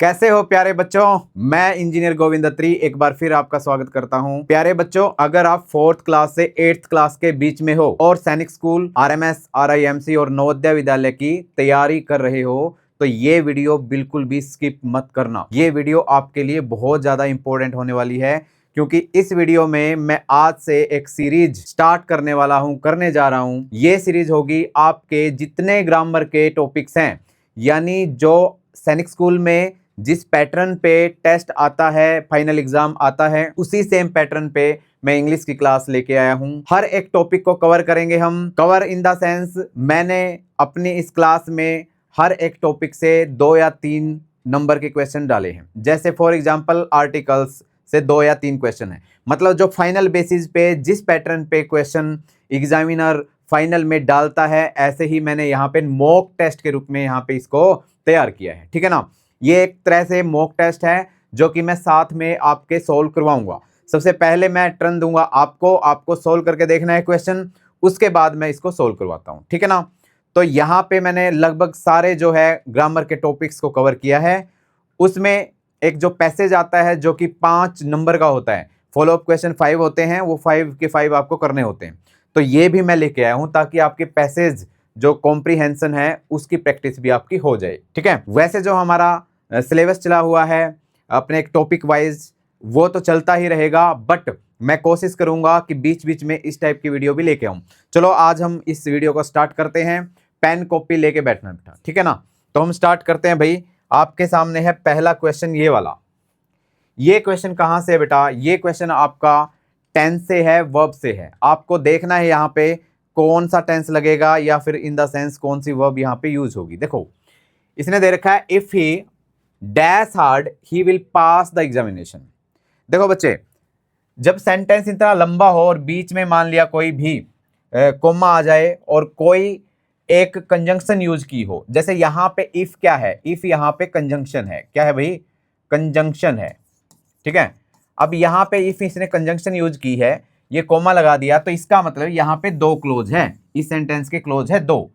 कैसे हो प्यारे बच्चों। मैं इंजीनियर गोविंद अत्री एक बार फिर आपका स्वागत करता हूं। प्यारे बच्चों, अगर आप 4th क्लास से 8th क्लास के बीच में हो और सैनिक स्कूल, आरएमएस, आरआईएमसी और नवोदय विद्यालय की तैयारी कर रहे हो तो ये वीडियो बिल्कुल भी स्किप मत करना। ये वीडियो आपके लिए बहुत ज्यादा इंपॉर्टेंट होने वाली है, क्योंकि इस वीडियो में मैं आज से एक सीरीज स्टार्ट करने जा रहा हूं। ये सीरीज होगी आपके जितने ग्रामर के टॉपिक्स हैं, यानी जो सैनिक स्कूल में जिस पैटर्न पे टेस्ट आता है, फाइनल एग्जाम आता है, उसी सेम पैटर्न पे मैं इंग्लिश की क्लास लेके आया हूं। हर एक टॉपिक को कवर करेंगे हम। कवर इन द सेंस, मैंने अपनी इस क्लास में हर एक टॉपिक से 2 या 3 नंबर के क्वेश्चन डाले हैं। जैसे फॉर एग्जांपल आर्टिकल्स से 2 या 3 क्वेश्चन है, मतलब जो फाइनल बेसिस पे जिस पैटर्न पे क्वेश्चन एग्जामिनर फाइनल में डालता है, ऐसे ही मैंने यहाँ पे मॉक टेस्ट के रूप में यहाँ पे इसको तैयार किया है। ठीक है ना। ये एक तरह से मॉक टेस्ट है जो कि मैं साथ में आपके सोल्व करवाऊंगा। सबसे पहले मैं टर्न दूंगा आपको सोल्व करके देखना है क्वेश्चन, उसके बाद मैं इसको सोल्व करवाता हूं। ठीक है ना। तो यहाँ पे मैंने लगभग सारे जो है ग्रामर के टॉपिक्स को कवर किया है। उसमें एक जो पैसेज आता है जो कि 5 नंबर का होता है, फॉलो अप क्वेश्चन 5 होते हैं, वो 5 के 5 आपको करने होते हैं। तो ये भी मैं लेके आया हूं ताकि आपके पैसेज जो कॉम्प्रीहेंशन है उसकी प्रैक्टिस भी आपकी हो जाए। ठीक है। वैसे जो हमारा सिलेबस चला हुआ है अपने एक टॉपिक वाइज, वो तो चलता ही रहेगा, बट मैं कोशिश करूंगा कि बीच बीच में इस टाइप की वीडियो भी लेके आऊं। चलो आज हम इस वीडियो को स्टार्ट करते हैं। पेन कॉपी लेके बैठना बेटा, ठीक है ना। तो हम स्टार्ट करते हैं भाई। आपके सामने है पहला क्वेश्चन, ये वाला। ये क्वेश्चन कहां से है बेटा? ये क्वेश्चन आपका टेंस से है, वर्ब से है। आपको देखना है यहाँ पे कौन सा टेंस लगेगा या फिर इन द सेंस कौन सी वर्ब यहाँ पे यूज होगी। देखो इसने दे रखा है if he dash hard he will pass the examination. देखो बच्चे, जब सेंटेंस इतना लंबा हो और बीच में मान लिया कोई भी कोमा आ जाए और कोई एक कंजंक्शन यूज की हो, जैसे यहां पे इफ क्या है, इफ यहां पे कंजंक्शन है। क्या है भाई? कंजंक्शन है। ठीक है। अब यहां पे इफ इसने कंजंक्शन यूज की है, ये कोमा लगा दिया, तो इसका मतलब यहां पे 2 क्लोज है। इस सेंटेंस के क्लोज है 2।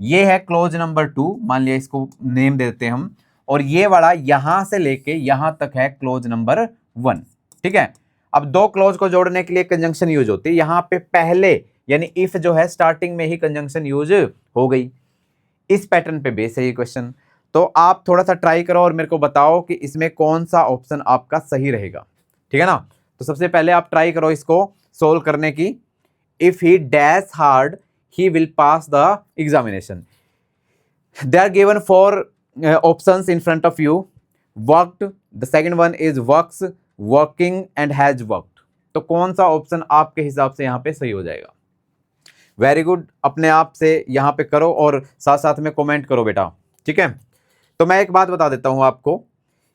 ये है क्लोज नंबर 2, मान लिया, इसको नेम देते हैं हम। और ये वाला यहां से लेके यहां तक है क्लोज नंबर 1। ठीक है। अब 2 क्लोज को जोड़ने के लिए कंजंक्शन यूज होती है। यहां पे पहले यानी इफ जो है स्टार्टिंग में ही कंजंक्शन यूज हो गई। इस पैटर्न पे बेस है ये क्वेश्चन। तो आप थोड़ा सा ट्राई करो और मेरे को बताओ कि इसमें कौन सा ऑप्शन आपका सही रहेगा। ठीक है ना। तो सबसे पहले आप ट्राई करो इसको सोल्व करने की। If he dash hard he will pass the examination. They are given 4 options in front of you. Worked, the second one is works, working and has worked. तो कौन सा ऑप्शन आपके हिसाब से यहाँ पे सही हो जाएगा? वेरी गुड, अपने आप से यहाँ पे करो और साथ साथ में कमेंट करो बेटा। ठीक है। तो मैं एक बात बता देता हूँ आपको,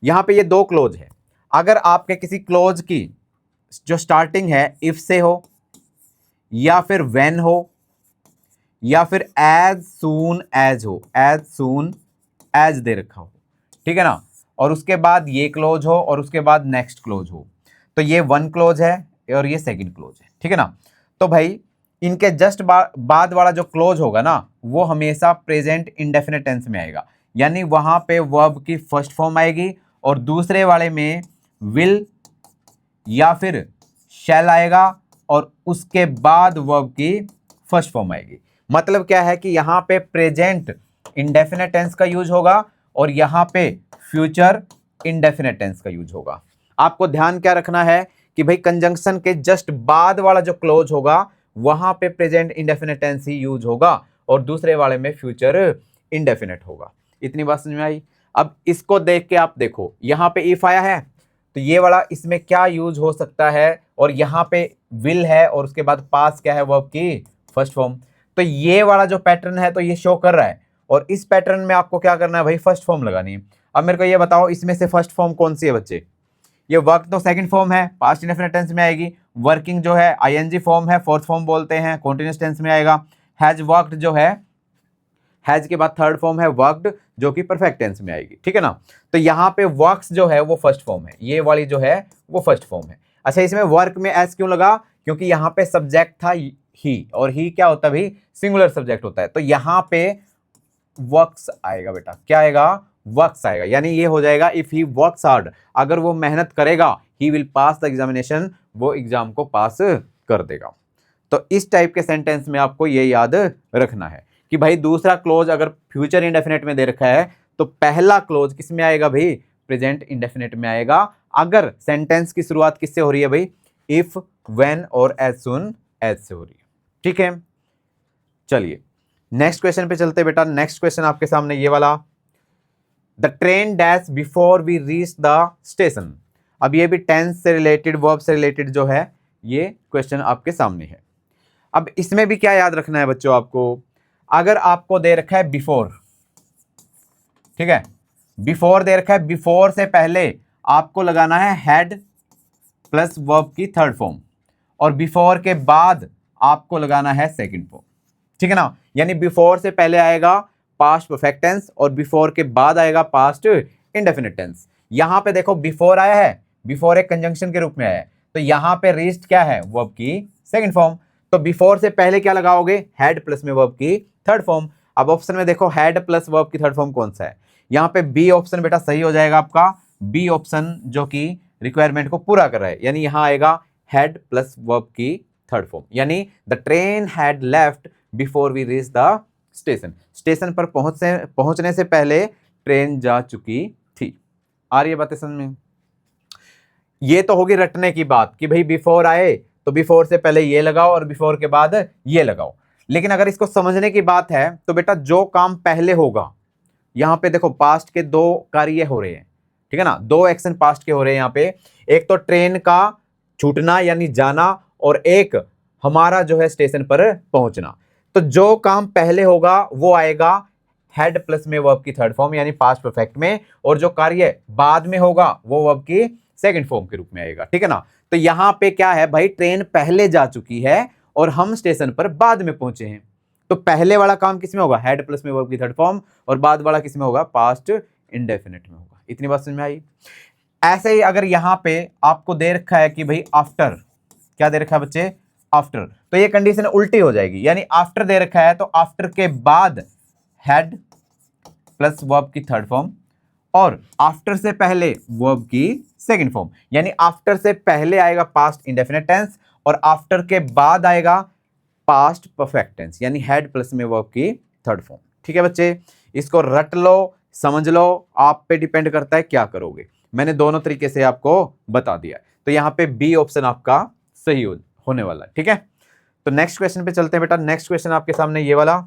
यहाँ पे ये 2 क्लोज है। अगर आपके किसी क्लोज की जो स्टार्टिंग है इफ से हो, या फिर व्हेन हो, या फिर एज सून एज हो, एज सून एज दे रखा हो, ठीक है ना, और उसके बाद ये क्लोज हो और उसके बाद नेक्स्ट क्लोज हो, तो ये 1 क्लोज है और ये सेकंड क्लोज है। ठीक है ना। तो भाई इनके जस्ट बाद वाला जो क्लोज होगा ना, वो हमेशा प्रेजेंट इंडेफिनिट टेंस में आएगा, यानी वहां पे वर्ब की फर्स्ट फॉर्म आएगी, और दूसरे वाले में विल या फिर शैल आएगा और उसके बाद वर्ब की फर्स्ट फॉर्म आएगी। मतलब क्या है कि यहां पे प्रेजेंट इंडेफिनिट टेंस का यूज होगा और यहां पे फ्यूचर इंडेफिनिट टेंस का यूज होगा। आपको ध्यान क्या रखना है कि भाई कंजंक्शन के जस्ट बाद वाला जो क्लोज होगा वहां पे प्रेजेंट इंडेफिनिट टेंस ही यूज होगा और दूसरे वाले में फ्यूचर इंडेफिनिट होगा। इतनी बात समझ में आई? अब इसको देख के आप देखो, यहां पे इफ आया है तो ये वाला इसमें क्या यूज हो सकता है, और यहां पे विल है और उसके बाद पास क्या है, वर्ब की फर्स्ट फॉर्म। तो ये वाला जो पैटर्न है तो ये शो कर रहा है, और इस पैटर्न में आपको क्या करना है भाई, फर्स्ट फॉर्म लगानी है। अब मेरे को ये बताओ इसमें से फर्स्ट फॉर्म कौन सी है बच्चे? ये वर्क तो सेकंड फॉर्म है, पास्ट इंडेफिनिट टेंस में आएगी। वर्किंग जो है आईएनजी फॉर्म है, फोर्थ फॉर्म बोलते हैं, कॉन्टिन्यूअस टेंस में आएगा। हैज वर्कड जो है, हैज के बाद थर्ड फॉर्म है वर्कड, जो कि परफेक्ट टेंस में आएगी। ठीक है ना। तो यहाँ पे वर्क्स जो है वो फर्स्ट फॉर्म है, ये वाली जो है वो फर्स्ट फॉर्म है। अच्छा, इसमें वर्क में एस क्यों लगा? क्योंकि यहाँ पे सब्जेक्ट था ही, और ही क्या होता है भाई, सिंगुलर सब्जेक्ट होता है। तो यहाँ पे वर्क्स आएगा बेटा। क्या आएगा? वर्क्स आएगा, यानी ये हो जाएगा इफ ही वर्क्स हार्ड, अगर वो मेहनत करेगा ही विल पास द एग्जामिनेशन, वो एग्जाम को पास कर देगा। तो इस टाइप के सेंटेंस में आपको ये याद रखना है कि भाई दूसरा क्लोज अगर फ्यूचर इंडेफिनेट में दे रखा है तो पहला क्लोज किस में आएगा भाई, प्रेजेंट इंडेफिनेट में आएगा। अगर सेंटेंस की शुरुआत किससे हो रही है भाई, इफ, व्हेन और एज सून एज से हो रही है। ठीक है, चलिए नेक्स्ट क्वेश्चन पे चलते बेटा। नेक्स्ट क्वेश्चन आपके सामने ये वाला, the train dash before we reach the station. अब ये भी टेंस से रिलेटेड, वर्ब से रिलेटेड जो है ये क्वेश्चन आपके सामने है। अब इसमें भी क्या याद रखना है बच्चों आपको, अगर आपको दे रखा है बिफोर, ठीक है, बिफोर दे रखा है, बिफोर से पहले आपको लगाना है हैड प्लस वर्ब की थर्ड फॉर्म, और बिफोर के बाद आपको लगाना है सेकंड फॉर्म। ठीक है ना, यानी बिफोर से पहले आएगा पास्ट परफेक्ट टेंस और बिफोर के बाद आएगा पास्ट इंडेफिनिट टेंस। यहां पे देखो बिफोर आया है, बिफोर एक कंजंक्शन के रूप में आया है, तो यहां पे रीच्ड क्या है, वर्ब की सेकंड फॉर्म। तो बिफोर से पहले क्या लगाओगे, हैड प्लस में वर्ब की थर्ड फॉर्म। अब ऑप्शन में देखो हैड प्लस वर्ब की थर्ड फॉर्म कौन सा है, यहाँ पे बी ऑप्शन बेटा सही हो जाएगा आपका, बी ऑप्शन जो कि रिक्वायरमेंट को पूरा कर रहा है, यानी यहां आएगा हैड प्लस वर्ब की थर्ड फॉर्म, यानी the train had left before we reach the station. Station पर पहुंचने से पहले ट्रेन जा चुकी थी। आ रही है बातें समझ में? ये तो होगी रटने की बात कि भाई बिफोर आए तो बिफोर से पहले ये लगाओ और बिफोर के बाद ये लगाओ। लेकिन अगर इसको समझने की बात है तो बेटा जो काम पहले होगा, यहां पे देखो पास्ट के दो कार्य हो रहे हैं, ठीक है ना, दो एक्शन पास्ट के हो रहे हैं यहां पे, एक तो ट्रेन का छूटना यानी जाना, और एक हमारा जो है स्टेशन पर पहुंचना। तो जो काम पहले होगा वो आएगा हैड प्लस में वर्ब की थर्ड फॉर्म यानी पास्ट परफेक्ट में, और जो कार्य बाद में होगा वो वर्ब की सेकंड फॉर्म के रूप में आएगा। ठीक है ना, तो यहां पे क्या है भाई, ट्रेन पहले जा चुकी है और हम स्टेशन पर बाद में पहुंचे हैं, तो पहले वाला काम किस में होगा, हैड प्लस में वर्ब की थर्ड फॉर्म, और बाद वाला किस में होगा, पास्ट इंडेफिनिट में होगा। इतनी बात समझ में आई? ऐसे ही अगर यहां पे आपको दे रखा है कि भाई आफ्टर, क्या दे रखा है बच्चे, आफ्टर, तो ये कंडीशन उल्टी हो जाएगी, यानी आफ्टर दे रखा है तो आफ्टर के बाद हैड प्लस वर्ब की थर्ड फॉर्म, और आफ्टर से पहले वर्ब की सेकंड फॉर्म, यानी आफ्टर से पहले आएगा पास्ट इंडेफिनिट टेंस और आफ्टर के बाद आएगा पास्ट परफेक्ट टेंस, यानी हैड प्लस में वर्ब की थर्ड फॉर्म। ठीक है बच्चे, इसको रट लो, समझ लो, आप पे डिपेंड करता है क्या करोगे। मैंने दोनों तरीके से आपको बता दिया, तो यहां पे बी ऑप्शन आपका सही होने वाला है। ठीक है, तो नेक्स्ट क्वेश्चन पे चलते हैं बेटा। नेक्स्ट क्वेश्चन आपके सामने ये वाला,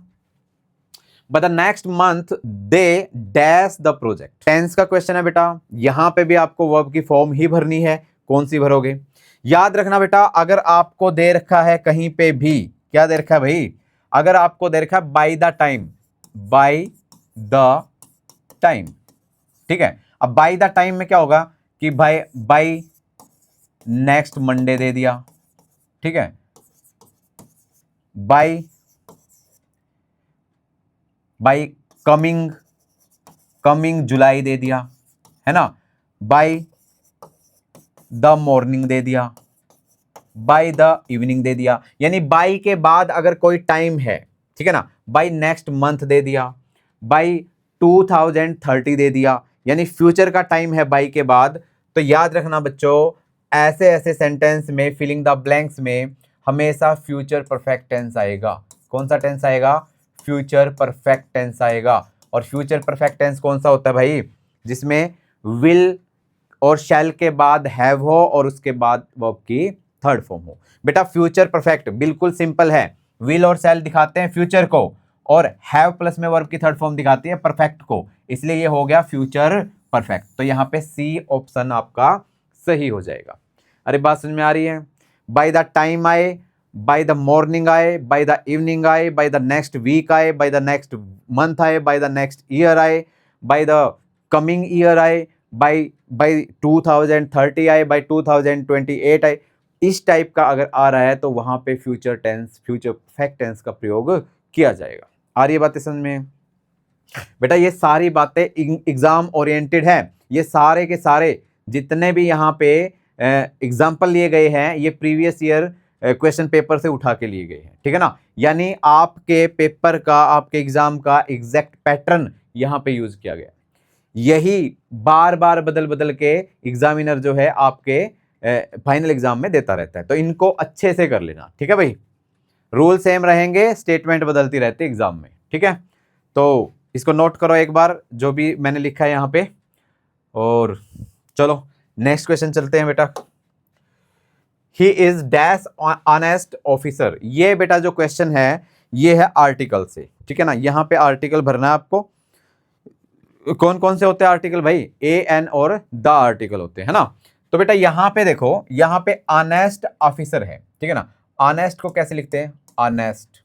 but the next month they dash the project. Tense का क्वेश्चन है बेटा, यहां पे भी आपको वर्ब की फॉर्म ही भरनी है, कौन सी भरोगे? याद रखना बेटा, अगर आपको दे रखा है कहीं पे भी, क्या दे रखा है भाई, अगर आपको दे रखा है by the time, by the time, ठीक है, अब बाय द टाइम में क्या होगा कि भाई बाय नेक्स्ट मंडे दे दिया, ठीक है, बाय कमिंग जुलाई दे दिया, है ना, बाय द मॉर्निंग दे दिया, बाय द इवनिंग दे दिया, यानी बाय के बाद अगर कोई टाइम है, ठीक है ना, बाय नेक्स्ट मंथ दे दिया, बाय 2030 दे दिया, यानी फ्यूचर का टाइम है बाय के बाद। तो याद रखना बच्चों, ऐसे ऐसे सेंटेंस में फिलिंग द ब्लैंक्स में हमेशा फ्यूचर परफेक्ट टेंस आएगा। कौन सा टेंस आएगा, फ्यूचर परफेक्ट टेंस आएगा। और फ्यूचर परफेक्ट टेंस कौन सा होता है भाई, जिसमें विल और शैल के बाद हैव हो और उसके बाद वर्ब की थर्ड फॉर्म हो। बेटा फ्यूचर परफेक्ट बिल्कुल सिंपल है, विल और शैल दिखाते हैं फ्यूचर को और हैव प्लस में वर्ब की थर्ड फॉर्म दिखाती है परफेक्ट को, इसलिए ये हो गया फ्यूचर परफेक्ट। तो यहाँ पे सी ऑप्शन आपका सही हो जाएगा। अरे बात समझ में आ रही है? बाय द टाइम आए, बाय द मॉर्निंग आए, बाय द इवनिंग आए, बाय द नेक्स्ट वीक आए, बाय द नेक्स्ट मंथ आए, बाय द नेक्स्ट ईयर आए, बाय द कमिंग ईयर आए, बाय 2030 आए, बाय 2028 आए, इस टाइप का अगर आ रहा है तो वहां पे future tense, future perfect tense का प्रयोग किया जाएगा। आ रही है बातें समझ में? बेटा ये सारी बातें एग्जाम ओरिएंटेड है, ये सारे के सारे जितने भी यहाँ पे एग्जाम्पल लिए गए हैं ये प्रीवियस ईयर क्वेश्चन पेपर से उठा के लिए गए हैं, ठीक है ना, यानी आपके पेपर का, आपके एग्जाम का एग्जैक्ट पैटर्न यहाँ पे यूज किया गया। यही बार बार बदल बदल के एग्जामिनर जो है आपके फाइनल एग्जाम में देता रहता है। तो इनको अच्छे से कर लेना, ठीक है भाई। रूल सेम रहेंगे, स्टेटमेंट बदलती रहती है एग्जाम में, ठीक है। तो इसको नोट करो एक बार जो भी मैंने लिखा है यहाँ पे। और चलो नेक्स्ट क्वेश्चन चलते हैं बेटा। ही इज डैश ऑनेस्ट ऑफिसर। ये बेटा जो क्वेश्चन है ये है आर्टिकल से, ठीक है ना। यहाँ पे आर्टिकल भरना है आपको। कौन कौन से होते हैं आर्टिकल भाई? ए एन और द आर्टिकल होते हैं ना। तो बेटा यहाँ पे देखो, यहाँ पे ऑनेस्ट ऑफिसर है, ठीक है ना। ऑनेस्ट को कैसे लिखते हैं? ऑनेस्ट,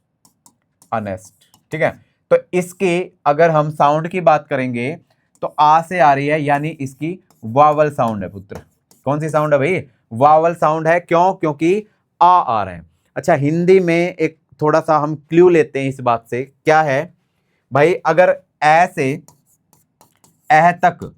ऑनेस्ट, ठीक है। तो इसकी अगर हम साउंड की बात करेंगे तो आ से आ रही है, यानी इसकी वावल साउंड है पुत्र। कौन सी साउंड है भाई? वावल साउंड है। क्यों? क्योंकि आ रहे हैं। अच्छा, हिंदी में एक थोड़ा सा हम क्लू लेते हैं इस बात से। क्या है भाई? अगर ए से एह तक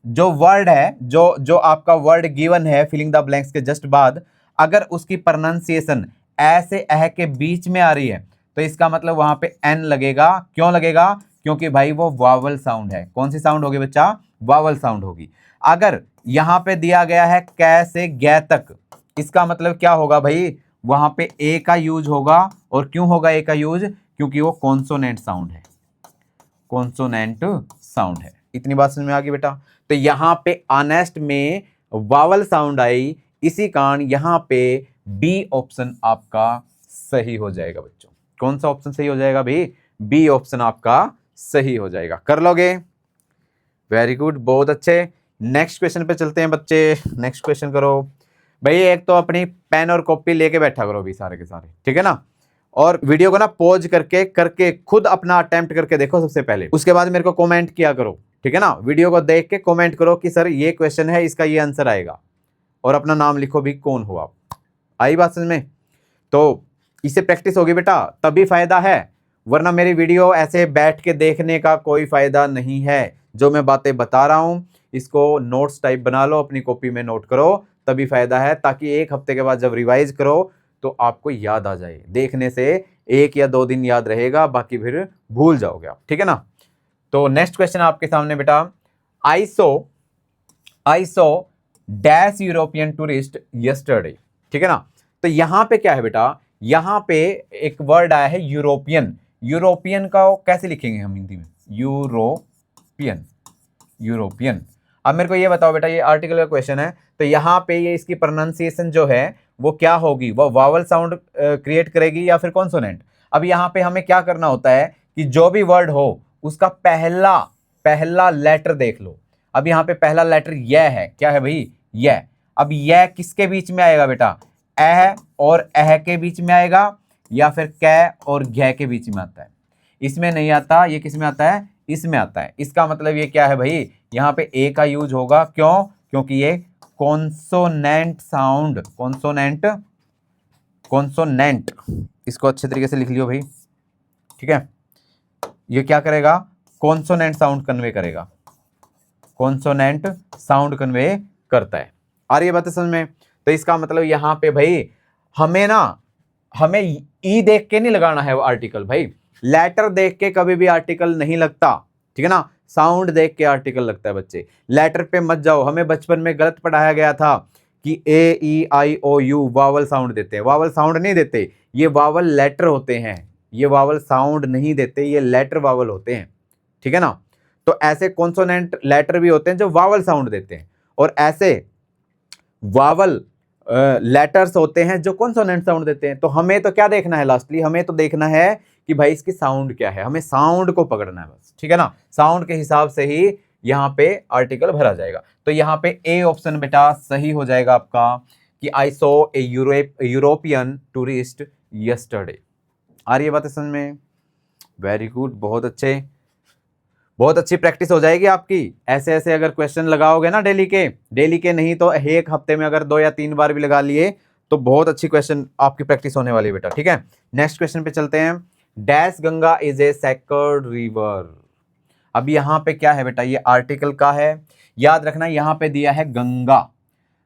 जो वर्ड है, जो आपका वर्ड गिवन है फिलिंग द ब्लैंक्स के जस्ट बाद, अगर उसकी प्रोनाउंसिएशन ए से एह के बीच में आ रही है तो इसका मतलब वहां पे एन लगेगा। क्यों लगेगा? क्योंकि भाई वो वावल साउंड है। कौन सी साउंड होगी बच्चा? वावल साउंड होगी। अगर यहां पे दिया गया है कै से गे तक, इसका मतलब क्या होगा भाई? वहां पे ए का यूज होगा। और क्यों होगा ए का यूज? क्योंकि वो कॉन्सोनेंट साउंड है, कॉन्सोनेंट साउंड है। इतनी बात समझ में आ गई बेटा। तो यहां पे ऑनेस्ट में वावल साउंड आई, इसी कारण यहां पे बी ऑप्शन आपका सही हो जाएगा बच्चों। कौन सा ऑप्शन सही हो जाएगा भाई? बी ऑप्शन आपका सही हो जाएगा। कर लोगे? वेरी गुड, बहुत अच्छे। नेक्स्ट क्वेश्चन पे चलते हैं बच्चे। नेक्स्ट क्वेश्चन करो भाई। एक तो अपनी पेन और कॉपी लेके बैठा करो भी सारे के सारे, ठीक है ना। और वीडियो को ना पॉज करके खुद अपना अटेम्प्ट करके देखो सबसे पहले, उसके बाद मेरे को कमेंट किया करो, ठीक है ना। वीडियो को देख के कमेंट करो कि सर ये क्वेश्चन है, इसका ये आंसर आएगा, और अपना नाम लिखो भी कौन हो आप। आई बात समझ में? तो इससे प्रैक्टिस होगी बेटा, तभी फायदा है, वरना मेरी वीडियो ऐसे बैठ के देखने का कोई फायदा नहीं है। जो मैं बातें बता रहा हूं इसको नोट्स टाइप बना लो, अपनी कॉपी में नोट करो, तभी फायदा है। ताकि एक हफ्ते के बाद जब रिवाइज करो तो आपको याद आ जाए। देखने से 1 या 2 दिन याद रहेगा, बाकी फिर भूल जाओगे आप, ठीक है ना। तो नेक्स्ट क्वेश्चन आपके सामने बेटा। I saw dash European tourist yesterday, ठीक है ना। तो यहां पे क्या है बेटा? यहां पे एक वर्ड आया है यूरोपियन। यूरोपियन का कैसे लिखेंगे हम हिंदी में? European, European. अब मेरे को ये बताओ बेटा, ये आर्टिकल का क्वेश्चन है, तो यहाँ पे ये इसकी प्रोनाउंसिएशन जो है वो क्या होगी? वो वावल साउंड क्रिएट करेगी या फिर कॉन्सोनेंट? अब यहाँ पे हमें क्या करना होता है कि जो भी वर्ड हो उसका पहला लेटर देख लो। अब यहाँ पे पहला लेटर यह है। क्या है भाई? यह। अब यह किसके बीच में आएगा बेटा? एह और एह के बीच में आएगा, या फिर कै और घै के बीच में आता है? इसमें नहीं आता। ये किस में आता है? इसमें आता है। इसका मतलब ये क्या है भाई? यहाँ पे ए का यूज होगा। क्यों? क्योंकि ये कॉन्सोनेंट साउंड, कॉन्सोनेंट, इसको अच्छे तरीके से लिख लियो भाई, ठीक है। ये क्या करेगा? कॉन्सोनेंट साउंड कन्वे करेगा, कॉन्सोनेंट साउंड कन्वे करता है। आ रही है बात समझ में? तो इसका मतलब यहाँ पे भाई हमें ई देख के नहीं लगाना है वो आर्टिकल भाई। लेटर देख के कभी भी आर्टिकल नहीं लगता, ठीक है ना। साउंड देख के आर्टिकल लगता है बच्चे। लेटर पे मत जाओ। हमें बचपन में गलत पढ़ाया गया था कि ए ई आई ओ यू वावल साउंड देते हैं। वावल साउंड नहीं देते, ये वावल लेटर होते हैं। ये वावल साउंड नहीं देते, ये लेटर वावल होते हैं, ठीक है ना। तो ऐसे कॉन्सोनेंट लेटर भी होते हैं जो वावल साउंड देते हैं, और ऐसे वावल लेटर्स होते हैं जो कॉन्सोनेंट साउंड देते हैं। तो हमें तो क्या देखना है? लास्टली हमें तो देखना है कि भाई इसकी साउंड क्या है। हमें साउंड को पकड़ना है बस, ठीक है ना। साउंड के हिसाब से ही यहाँ पे आर्टिकल भरा जाएगा। तो यहाँ पे ए ऑप्शन बेटा सही हो जाएगा आपका कि आई सो ए यूरोपियन टूरिस्ट यस्टरडे। आ रही है बात समझ में? वेरी गुड, बहुत अच्छे, बहुत अच्छी प्रैक्टिस हो जाएगी आपकी। ऐसे ऐसे अगर क्वेश्चन लगाओगे ना डेली के नहीं तो एक हफ्ते में अगर 2 या 3 बार भी लगा लिए तो बहुत अच्छी क्वेश्चन आपकी प्रैक्टिस होने वाली है बेटा, ठीक है। नेक्स्ट क्वेश्चन पे चलते हैं। Dash Ganga is a sacred river. अब यहाँ पे क्या है बेटा? ये आर्टिकल का है, याद रखना। यहाँ पे दिया है गंगा।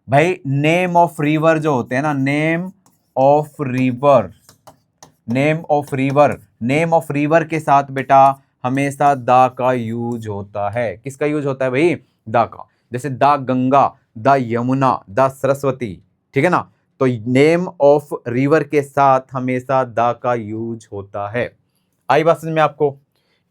भाई नेम ऑफ रिवर जो होते हैं ना, name of river, name of river के साथ बेटा हमेशा दा का यूज होता है। किसका यूज होता है भाई? दा का। जैसे the Ganga, the Yamuna, the Saraswati, ठीक है ना। तो नेम ऑफ रिवर के साथ हमेशा द का यूज होता है। आई बात समझ में आपको?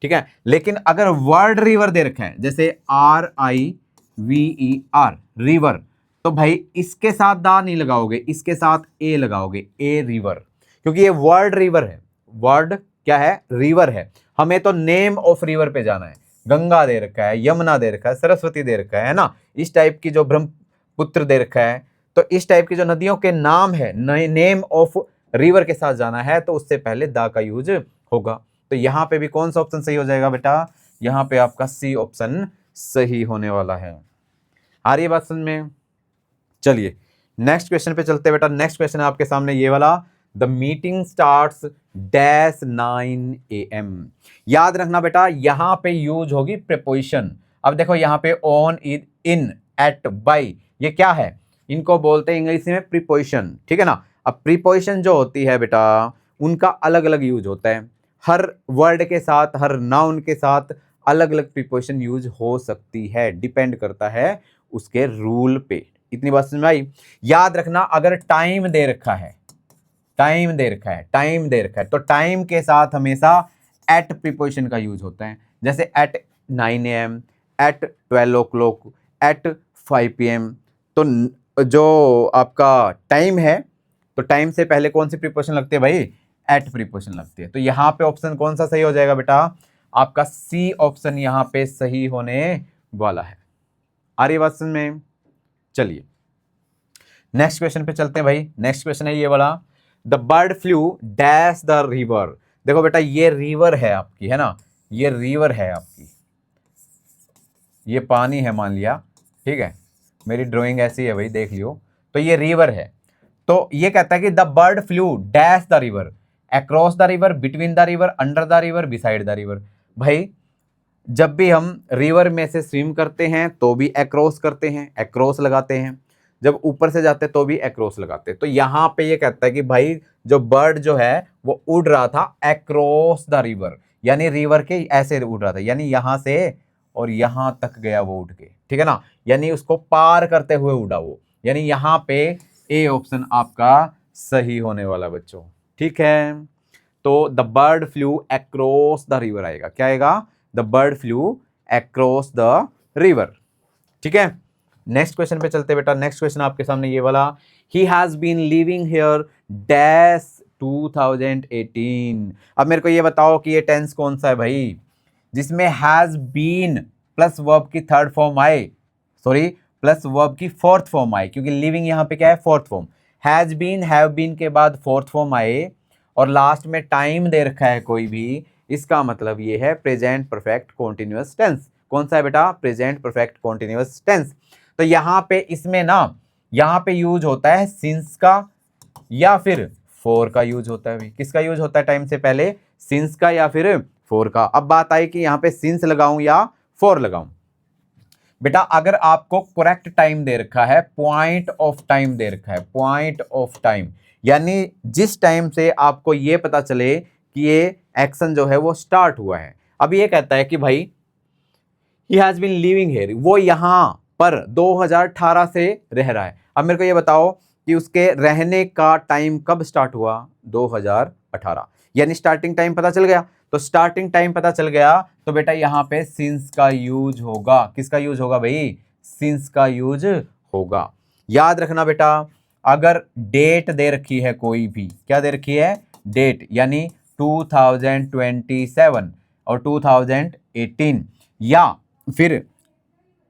ठीक है। लेकिन अगर वर्ड रिवर दे रखे हैं, जैसे RIVER रिवर, तो भाई इसके साथ दा नहीं लगाओगे, इसके साथ ए लगाओगे, ए रिवर, क्योंकि ये वर्ड रिवर है। वर्ड क्या है? रिवर है। हमें तो नेम ऑफ रिवर पे जाना है। गंगा दे रखा है, यमुना दे रखा है, सरस्वती दे रखा है ना, इस टाइप की जो ब्रह्मपुत्र दे रखा है, तो इस टाइप की जो नदियों के नाम है, नेम ऑफ रिवर के साथ जाना है, तो उससे पहले दा का यूज होगा। तो यहां पे भी कौन सा ऑप्शन सही हो जाएगा बेटा? यहां पे आपका सी ऑप्शन सही होने वाला है। आ रही है बात समझ में? चलिए नेक्स्ट क्वेश्चन पे चलते हैं बेटा। नेक्स्ट क्वेश्चन है आपके सामने ये वाला, the meeting starts dash 9 AM। याद रखना बेटा, यहां पे यूज होगी प्रीपोजिशन। अब देखो यहां पे ऑन, इन, एट, बाय, ये क्या है? इनको बोलते हैं इंग्लिश में प्रीपोजिशन, ठीक है ना। अब प्रीपोजिशन जो होती है बेटा, उनका अलग अलग यूज होता है। हर वर्ड के साथ, हर नाउन के साथ अलग अलग प्रीपोजिशन यूज हो सकती है, डिपेंड करता है उसके रूल पे। इतनी बात समझ में आई? याद रखना, अगर टाइम दे रखा है, टाइम दे रखा है, टाइम दे रखा है, तो टाइम के साथ हमेशा एट प्रीपोजिशन का यूज होता है। जैसे at 9 AM, at 12 o'clock, at 5 PM। तो जो आपका टाइम है, तो टाइम से पहले कौन सी प्रीपोजिशन लगती है भाई? एट प्रीपोजिशन लगती है। तो यहां पे ऑप्शन कौन सा सही हो जाएगा बेटा? आपका सी ऑप्शन यहां पे सही होने वाला है। आ रही बात समझ में? चलिए नेक्स्ट क्वेश्चन पे चलते हैं भाई। नेक्स्ट क्वेश्चन है ये वाला, the bird flu dash the river. देखो बेटा, ये रिवर है आपकी, है ना, ये रिवर है आपकी, ये पानी है मान लिया, ठीक है, मेरी ड्राइंग ऐसी है भाई, देख लियो। तो ये रिवर है। तो ये कहता है कि the bird flu dash the river, across the river, between the river, under the river, beside the river. भाई जब भी हम रिवर में से स्विम करते हैं तो भी अक्रॉस करते हैं, अक्रॉस लगाते हैं, जब ऊपर से जाते तो भी अक्रॉस लगाते हैं। तो यहाँ पे ये कहता है कि भाई जो बर्ड जो है वो उड़ रहा था अक्रॉस द रिवर, यानी रिवर के ऐसे उड़ रहा था, यानी यहाँ से और यहाँ तक गया वो उड़ के, ठीक है ना, यानी उसको पार करते हुए उड़ा वो, यानी यहाँ पे ए ऑप्शन आपका सही होने वाला बच्चों, ठीक है। तो the bird flu across the river आएगा, क्या आएगा? The bird flu across the river, ठीक है। नेक्स्ट क्वेश्चन पे चलते बेटा। नेक्स्ट क्वेश्चन आपके सामने ये वाला, he has been living here dash 2018। अब मेरे को ये बताओ कि ये टेंस कौन सा है भाई, जिसमें हैज बीन प्लस वर्ब की थर्ड फॉर्म आए, सॉरी प्लस वर्ब की फोर्थ फॉर्म आए, क्योंकि लिविंग यहाँ पे क्या है? Fourth form. Has been, have been के बाद फोर्थ फॉर्म आए और लास्ट में टाइम दे रखा है कोई भी, इसका मतलब ये है प्रेजेंट परफेक्ट कॉन्टिन्यूअस टेंस। कौन सा है बेटा? Present perfect continuous tense. तो यहाँ पे इसमें ना, यहाँ पे यूज होता है सिंस का या फिर फोर का यूज होता है। किसका यूज होता है टाइम से पहले? सिंस का या फिर फोर का। अब बात आई कि यहाँ पे सिंस लगाऊं या फोर लगाऊं। बेटा अगर आपको करेक्ट टाइम दे रखा है, पॉइंट ऑफ टाइम दे रखा है, पॉइंट ऑफ टाइम, यानी जिस टाइम से आपको ये पता चले कि ये एक्शन जो है वो स्टार्ट हुआ है। अब ये कहता है कि भाई he has been living here, वो यहां पर 2018 से रह रहा है। अब मेरे को ये बताओ कि उसके रहने का टाइम कब स्टार्ट हुआ? 2018, यानी स्टार्टिंग टाइम पता चल गया। तो स्टार्टिंग टाइम पता चल गया तो बेटा यहाँ पे सिंस का यूज होगा। किसका यूज होगा भाई? सिंस का यूज होगा। याद रखना बेटा, अगर डेट दे रखी है कोई भी, क्या दे रखी है? डेट, यानी 2027 और 2018, या फिर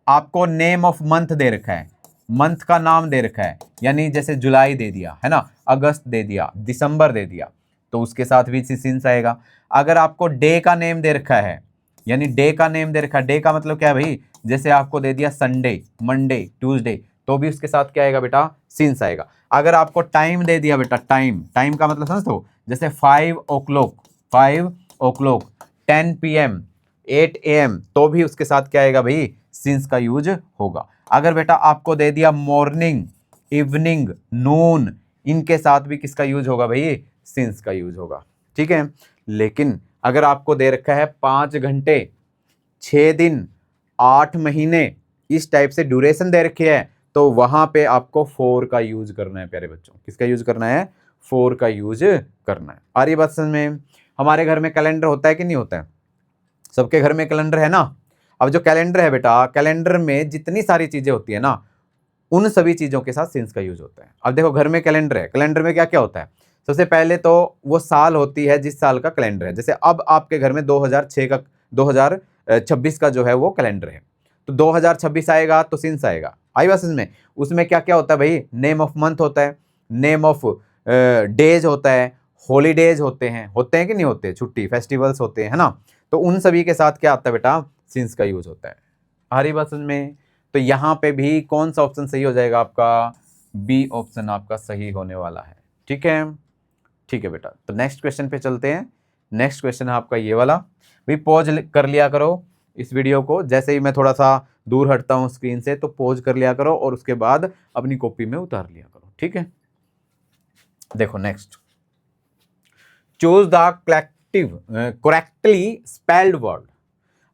आपको नेम ऑफ मंथ दे रखा है, मंथ का नाम दे रखा है, यानी जैसे जुलाई दे दिया है ना, अगस्त दे दिया, दिसंबर दे दिया, तो उसके साथ भी सिंस आएगा। अगर आपको डे का नेम दे रखा है, यानी डे का नेम दे रखा है, डे का मतलब क्या है भाई? जैसे आपको दे दिया संडे, मंडे, ट्यूसडे, तो भी उसके साथ क्या आएगा बेटा? सिंस आएगा। अगर आपको टाइम दे दिया बेटा, टाइम, टाइम का मतलब समझते हो, जैसे 5 o'clock, 5 o'clock, 10 PM, 8 AM, तो भी उसके साथ क्या आएगा भाई? सिंस का यूज होगा। अगर बेटा आपको दे दिया मॉर्निंग, इवनिंग, नून, इनके साथ भी किसका यूज होगा भाई? सिंस का यूज होगा, ठीक है। लेकिन अगर आपको दे रखा है 5 घंटे 6 दिन 8 महीने इस टाइप से ड्यूरेशन दे रखी है, तो वहां पे आपको 4 का यूज करना है प्यारे बच्चों। किसका यूज करना है? 4 का यूज करना है। आ रही बात समझ में? हमारे घर में कैलेंडर होता है कि नहीं होता है? सबके घर में कैलेंडर है ना। अब जो कैलेंडर है बेटा, कैलेंडर में जितनी सारी चीजें होती है ना, उन सभी चीजों के साथ सिंस का यूज होता है। अब देखो घर में कैलेंडर है, कैलेंडर में क्या क्या होता है? सबसे पहले तो वो साल होती है जिस साल का कैलेंडर है। जैसे अब आपके घर में 2006 का 2026 का जो है वो कैलेंडर है, तो 2026 आएगा तो सिंस आएगा। आई बात समझ में? उसमें क्या क्या होता है भाई? नेम ऑफ मंथ होता है, नेम ऑफ डेज होता है, हॉलीडेज होते हैं कि नहीं होते? छुट्टी फेस्टिवल्स होते हैं, है ना। तो उन सभी के साथ क्या आता है बेटा? सिंस का यूज होता है। आ रही बात समझ में? तो यहां पे भी कौन सा ऑप्शन सही हो जाएगा आपका? बी ऑप्शन आपका सही होने वाला है। ठीक है, ठीक है बेटा। तो नेक्स्ट क्वेश्चन पे चलते हैं। नेक्स्ट क्वेश्चन है आपका ये वाला। भी पॉज कर लिया करो इस वीडियो को, जैसे ही मैं थोड़ा सा दूर हटता हूं स्क्रीन से तो पॉज कर लिया करो और उसके बाद अपनी कॉपी में उतार लिया करो। ठीक है, देखो next, choose the correctly spelled word.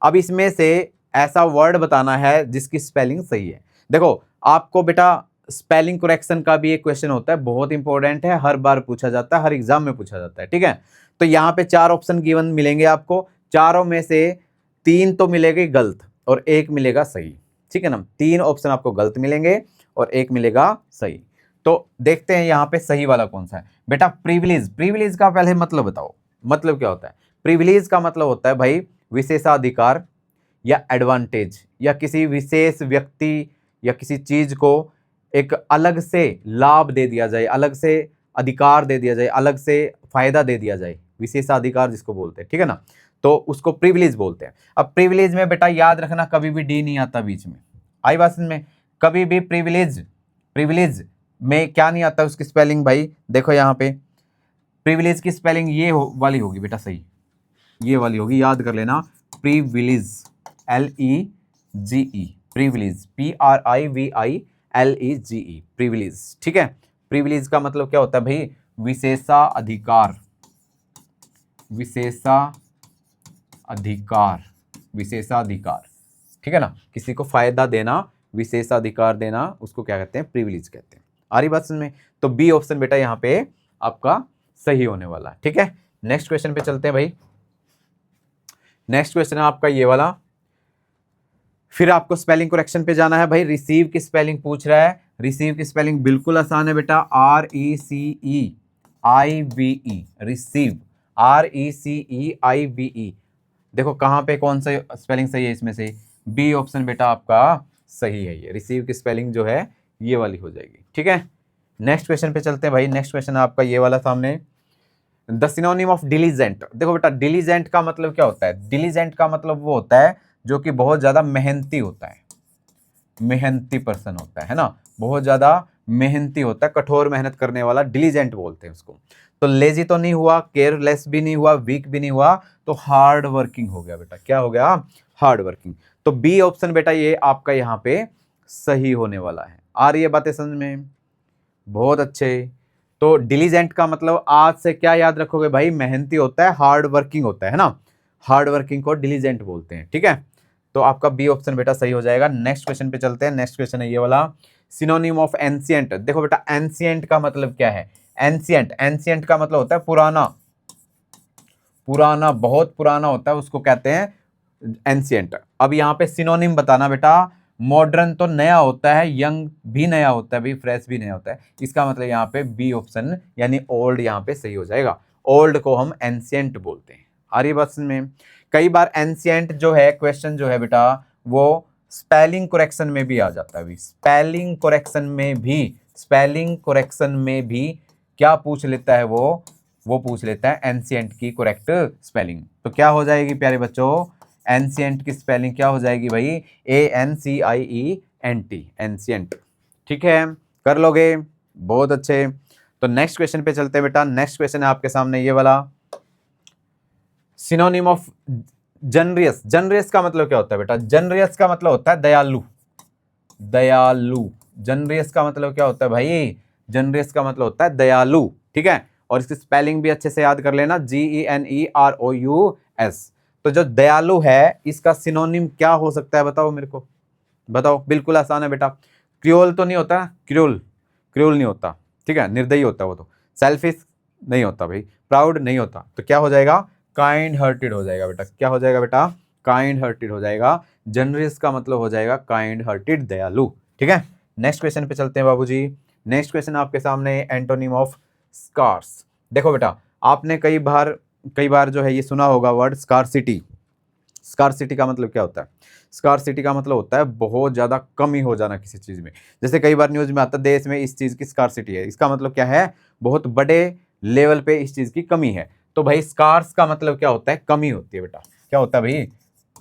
अब इसमें से ऐसा वर्ड बताना है जिसकी स्पेलिंग सही है। देखो आपको बेटा स्पेलिंग करेक्शन का भी एक क्वेश्चन होता है, बहुत इंपॉर्टेंट है, हर बार पूछा जाता है, हर एग्जाम में पूछा जाता है। ठीक है, तो यहाँ पे 4 ऑप्शन गिवन मिलेंगे आपको, चारों में से 3 तो मिलेंगे गलत और 1 मिलेगा सही। ठीक है ना, 3 ऑप्शन आपको गलत मिलेंगे और 1 मिलेगा सही। तो देखते हैं यहाँ पे सही वाला कौन सा है बेटा। प्रिविलेज, प्रिविलेज का पहले मतलब बताओ, मतलब क्या होता है? प्रिविलेज का मतलब होता है भाई विशेषाधिकार या एडवांटेज, या किसी विशेष व्यक्ति या किसी चीज को एक अलग से लाभ दे दिया जाए, अलग से अधिकार दे दिया जाए, अलग से फायदा दे दिया जाए, विशेषाधिकार जिसको बोलते हैं। ठीक है ना, तो उसको प्रिविलेज बोलते हैं। अब प्रिविलेज में बेटा याद रखना कभी भी डी नहीं आता बीच में। आई बात में? कभी भी प्रिविलेज, प्रिविलेज में क्या नहीं आता उसकी स्पेलिंग भाई? देखो यहाँ पे प्रिविलेज की स्पेलिंग ये वाली होगी बेटा, सही ये वाली होगी, याद कर लेना। Privilege, LEGE, privilege, PRIVILEGE, privilege. ठीक है, प्रिविलेज का मतलब क्या होता है भाई? विशेषाधिकार, विशेषाधिकार, विशेषाधिकार। ठीक है ना, किसी को फायदा देना, विशेषाधिकार देना, उसको क्या कहते हैं? प्रिविलेज कहते हैं। आ रही बात समझ में? तो बी ऑप्शन बेटा यहाँ पे आपका सही होने वाला है। ठीक है, नेक्स्ट क्वेश्चन पे चलते हैं भाई। नेक्स्ट क्वेश्चन है आपका ये वाला। फिर आपको स्पेलिंग करेक्शन पे जाना है भाई। रिसीव की स्पेलिंग पूछ रहा है। रिसीव की स्पेलिंग बिल्कुल आसान है बेटा, RECEIVE, रिसीव, RECEIVE। देखो कहाँ पे कौन सा स्पेलिंग सही है इसमें से? बी ऑप्शन बेटा आपका सही है। ये रिसीव की स्पेलिंग जो है ये वाली हो जाएगी। ठीक है, नेक्स्ट क्वेश्चन पे चलते हैं भाई। नेक्स्ट क्वेश्चन है आपका ये वाला सामने। The synonym of diligent. देखो बेटा डिलीजेंट का मतलब क्या होता है? डिलीजेंट का मतलब वो होता है जो कि बहुत ज्यादा मेहनती होता है, मेहनती पर्सन होता है ना, बहुत ज्यादा मेहनती होता है, कठोर मेहनत करने वाला, डिलीजेंट बोलते हैं उसको। तो लेजी तो नहीं हुआ, केयरलेस भी नहीं हुआ, वीक भी नहीं हुआ, तो हार्ड वर्किंग हो गया बेटा। क्या हो गया? Hard working. तो बी ऑप्शन बेटा ये आपका यहाँ पे सही होने वाला है। आ रही है बातें समझ में? बहुत अच्छे। तो डिलीजेंट का मतलब आज से क्या याद रखोगे भाई? मेहनती होता है, हार्ड वर्किंग होता है ना, हार्ड वर्किंग को डिलीजेंट बोलते हैं। ठीक है, तो आपका बी ऑप्शन बेटा सही हो जाएगा। नेक्स्ट क्वेश्चन पे चलते हैं। नेक्स्ट क्वेश्चन है ये वाला, सिनोनिम ऑफ एंशिएंट। देखो बेटा एंशिएंट का मतलब क्या है? एंशिएंट, एंशिएंट का मतलब होता है पुराना, पुराना, बहुत पुराना होता है, उसको कहते हैं एंशिएंट। अब यहाँ पे सिनोनिम बताना बेटा। मॉडर्न तो नया होता है, यंग भी नया होता है भाई, फ्रेश भी नया होता है। इसका मतलब यहाँ पे बी ऑप्शन यानी ओल्ड यहाँ पे सही हो जाएगा। ओल्ड को हम एंशिएंट बोलते हैं। आ रही बात में? कई बार एंशिएंट जो है क्वेश्चन जो है बेटा वो स्पेलिंग करेक्शन में भी आ जाता है। स्पेलिंग करेक्शन में भी, स्पेलिंग करेक्शन में भी क्या पूछ लेता है वो पूछ लेता है एंशिएंट की करेक्ट स्पेलिंग। तो क्या हो जाएगी प्यारे बच्चों? एंशिएंट की स्पेलिंग क्या हो जाएगी भाई? ANCIENT, ancient. ठीक है, कर लोगे? बहुत अच्छे। तो नेक्स्ट क्वेश्चन पे चलते हैं बेटा। नेक्स्ट क्वेश्चन है आपके सामने ये वाला, सिनोनिम ऑफ जनरियस। जनरियस का मतलब क्या होता है बेटा? जनरियस का मतलब होता है दयालु, दयालु। जनरियस का मतलब क्या होता है भाई? जनरियस का मतलब होता है दयालु। ठीक है, और इसकी स्पेलिंग भी अच्छे से याद कर लेना, GENEROUS। तो जो दयालु है इसका सिनोनिम क्या हो सकता है, बताओ मेरे को, बताओ। बिल्कुल आसान है बेटा। क्रूअल तो नहीं होता, क्रूअल क्रूअल नहीं होता, ठीक है, निर्दयी होता है वो तो। सेल्फिश नहीं होता भाई, प्राउड नहीं होता, तो क्या हो जाएगा, काइंड हार्टेड हो जाएगा बेटा। क्या हो जाएगा बेटा, काइंड हार्टेड हो जाएगा। जनरस का मतलब हो जाएगा काइंड हार्टेड, दयालु, ठीक है। नेक्स्ट क्वेश्चन पे चलते हैं बाबूजी। नेक्स्ट क्वेश्चन आपके सामने, एंटोनिम ऑफ स्कार्स। देखो बेटा, आपने कई बार जो है ये सुना होगा वर्ड स्कार्सिटी। स्कार्सिटी का मतलब क्या होता है, स्कार्सिटी का मतलब होता है बहुत ज़्यादा कमी हो जाना किसी चीज़ में। जैसे कई बार न्यूज़ में आता है देश में इस चीज़ की स्कार्सिटी है, इसका मतलब क्या है, बहुत बड़े लेवल पे इस चीज़ की कमी है। तो भाई स्कार्स का मतलब क्या होता है, कमी होती है बेटा। क्या होता है भाई,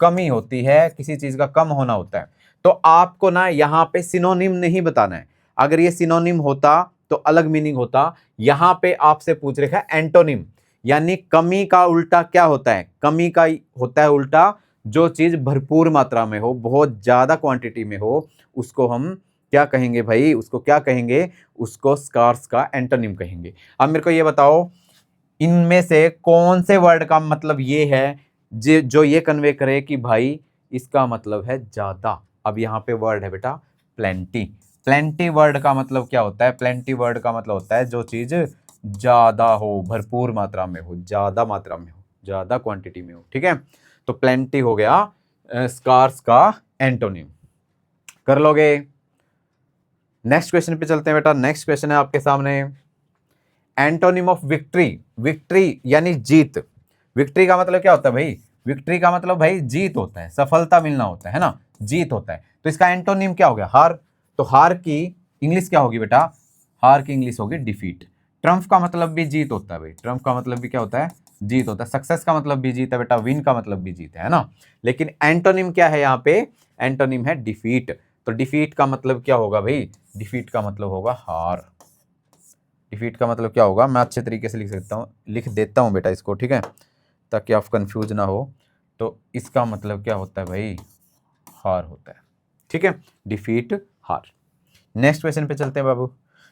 कमी होती है, किसी चीज़ का कम होना होता है। तो आपको ना यहाँ पे सिनोनिम नहीं बताना है। अगर ये सिनोनिम होता तो अलग मीनिंग होता। यहाँ पे आपसे पूछ रखा है एंटोनिम, यानी कमी का उल्टा क्या होता है, कमी का होता है उल्टा जो चीज भरपूर मात्रा में हो, बहुत ज्यादा क्वांटिटी में हो, उसको हम क्या कहेंगे भाई, उसको क्या कहेंगे, उसको स्कार्स का एंटोनिम कहेंगे। अब मेरे को ये बताओ, इनमें से कौन से वर्ड का मतलब ये है जो ये कन्वे करे कि भाई इसका मतलब है ज्यादा। अब यहाँ पे वर्ड है बेटा प्लेंटी। प्लेंटी वर्ड का मतलब क्या होता है, प्लेंटी वर्ड का मतलब होता है जो चीज ज्यादा हो, भरपूर मात्रा में हो, ज्यादा मात्रा में हो, ज्यादा क्वांटिटी में हो, ठीक है। तो प्लेंटी हो गया स्कार्स का एंटोनिम, कर लोगे। नेक्स्ट क्वेश्चन पे चलते हैं बेटा। नेक्स्ट क्वेश्चन है आपके सामने, एंटोनिम ऑफ विक्ट्री। विक्ट्री यानी जीत। विक्ट्री का मतलब क्या होता है भाई, विक्ट्री का मतलब भाई जीत होता है, सफलता मिलना होता है ना, जीत होता है। तो इसका एंटोनिम क्या हो गया, हार। तो हार की इंग्लिश क्या होगी बेटा, हार की इंग्लिश होगी डिफीट। ट्रम्फ का मतलब भी जीत होता है भाई, ट्रम्फ का मतलब भी क्या होता है, जीत होता है। सक्सेस का मतलब भी जीत है बेटा, विन का मतलब भी जीत है ना। लेकिन एंटोनिम क्या है यहाँ पे, एंटोनिम है डिफीट। तो डिफीट का मतलब क्या होगा भाई, डिफीट का मतलब होगा हार। डिफीट का मतलब क्या होगा, मैं अच्छे तरीके से लिख देता हूँ बेटा इसको, ठीक है, ताकि आप कंफ्यूज ना हो। तो इसका मतलब क्या होता है भाई, हार होता है, ठीक है, डिफीट हार। नेक्स्ट क्वेश्चन पे चलते हैं बाबू।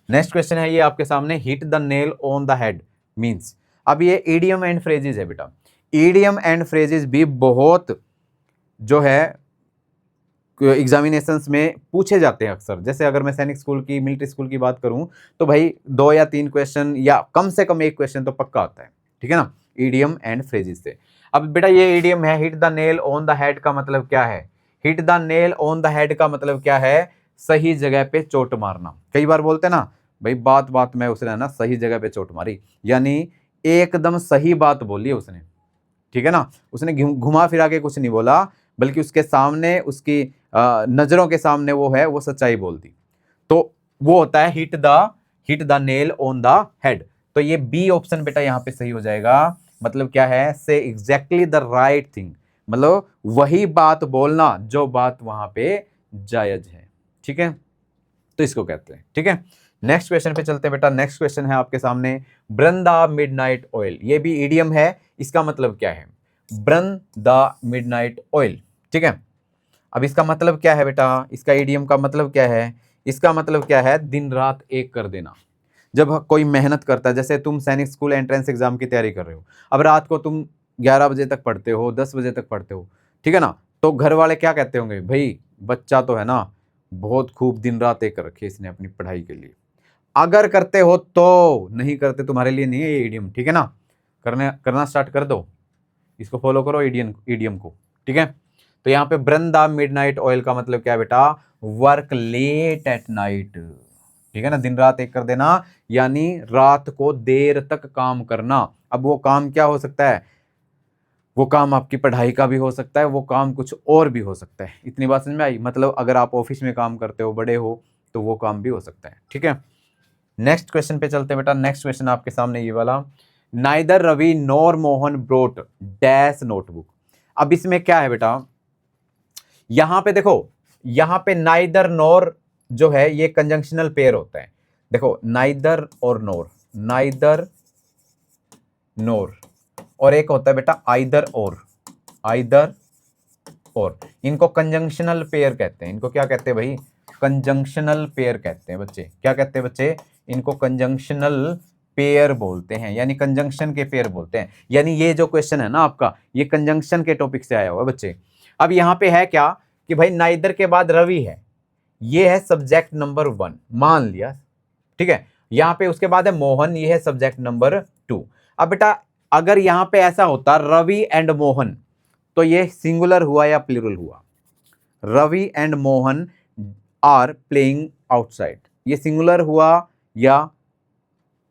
नेक्स्ट क्वेश्चन है ये आपके सामने, hit the nail on the head means. अब ये ईडियम एंड फ्रेजेज है बेटा। ईडियम एंड फ्रेजेज भी बहुत जो है एग्जामिनेशंस में पूछे जाते हैं अक्सर। जैसे अगर मैं सैनिक स्कूल की, मिलिट्री स्कूल की बात करूं तो भाई 2 या 3 क्वेश्चन या कम से कम 1 क्वेश्चन तो पक्का आता है, ठीक है ना, ईडियम एंड फ्रेजेस से। अब बेटा ये ईडियम है, hit the nail on the head का मतलब क्या है, hit the nail on the head का मतलब क्या है, सही जगह पे चोट मारना। कई बार बोलते हैं ना भाई, बात बात में उसने ना सही जगह पे चोट मारी, यानी एकदम सही बात बोली उसने, ठीक है ना, उसने घुमा फिरा के कुछ नहीं बोला, बल्कि उसके सामने, उसकी नजरों के सामने वो है, वो सच्चाई बोल दी। तो वो होता है hit the nail on the head. तो ये बी ऑप्शन बेटा यहाँ पे सही हो जाएगा। मतलब क्या है, से एग्जैक्टली द राइट थिंग, मतलब वही बात बोलना जो बात वहां पे जायज है, ठीक है, तो इसको कहते हैं, ठीक है। नेक्स्ट क्वेश्चन पे चलते हैं बेटा। नेक्स्ट क्वेश्चन है आपके सामने, ब्रन द मिडनाइट ऑयल। ये भी ईडियम है, इसका मतलब क्या है, ब्रन द मिडनाइट ऑयल, ठीक है। अब इसका मतलब क्या है बेटा, इसका ईडियम का मतलब क्या है, इसका मतलब क्या है, दिन रात एक कर देना। जब कोई मेहनत करता है, जैसे तुम सैनिक स्कूल एंट्रेंस एग्जाम की तैयारी कर रहे हो, अब रात को तुम 11 बजे तक पढ़ते हो, 10 बजे तक पढ़ते हो, ठीक है ना, तो घर वाले क्या कहते होंगे, भाई बच्चा तो है ना बहुत खूब दिन रात एक कर रखी है इसने अपनी पढ़ाई के लिए। अगर करते हो तो, नहीं करते तुम्हारे लिए नहीं है ये ईडियम, ठीक है ना, करना स्टार्ट कर दो, इसको फॉलो करो ईडियम को, ठीक है। तो यहाँ पे ब्रन द मिडनाइट ऑयल का मतलब क्या है बेटा, वर्क लेट एट नाइट, ठीक है ना, दिन रात एक कर देना, यानी रात को देर तक काम करना। अब वो काम क्या हो सकता है, वो काम आपकी पढ़ाई का भी हो सकता है, वो काम कुछ और भी हो सकता है। इतनी बात समझ में आई, मतलब अगर आप ऑफिस में काम करते हो, बड़े हो, तो वो काम भी हो सकता है, ठीक है। नेक्स्ट क्वेश्चन पे चलते हैं बेटा। नेक्स्ट क्वेश्चन आपके सामने ये वाला, neither Ravi nor Mohan brought dash notebook. अब इसमें क्या है बेटा, यहां पे देखो, यहां पे नाइदर नोर जो है ये कंजंक्शनल पेयर होता है। देखो नाइदर और नोर, नाइदर नोर, और एक होता है बेटा आइदर और, आइदर और, इनको कंजंक्शनल पेयर कहते हैं। इनको क्या कहते हैं भाई, कंजंक्शनल पेयर कहते हैं बच्चे। क्या कहते हैं बच्चे, इनको कंजंक्शनल पेयर बोलते हैं, यानी कंजंक्शन के पेयर बोलते हैं। यानी ये जो क्वेश्चन है ना आपका, ये कंजंक्शन के टॉपिक से आया हुआ बच्चे। अब यहाँ पे है क्या कि भाई नाइदर के बाद रवि है, ये है सब्जेक्ट नंबर 1 मान लिया, ठीक है। यहाँ पे उसके बाद है मोहन, ये है सब्जेक्ट नंबर 2। अब बेटा अगर यहाँ पे ऐसा होता रवि एंड मोहन, तो ये सिंगुलर हुआ या प्लूरल हुआ? Ravi and Mohan are playing outside, ये सिंगुलर हुआ या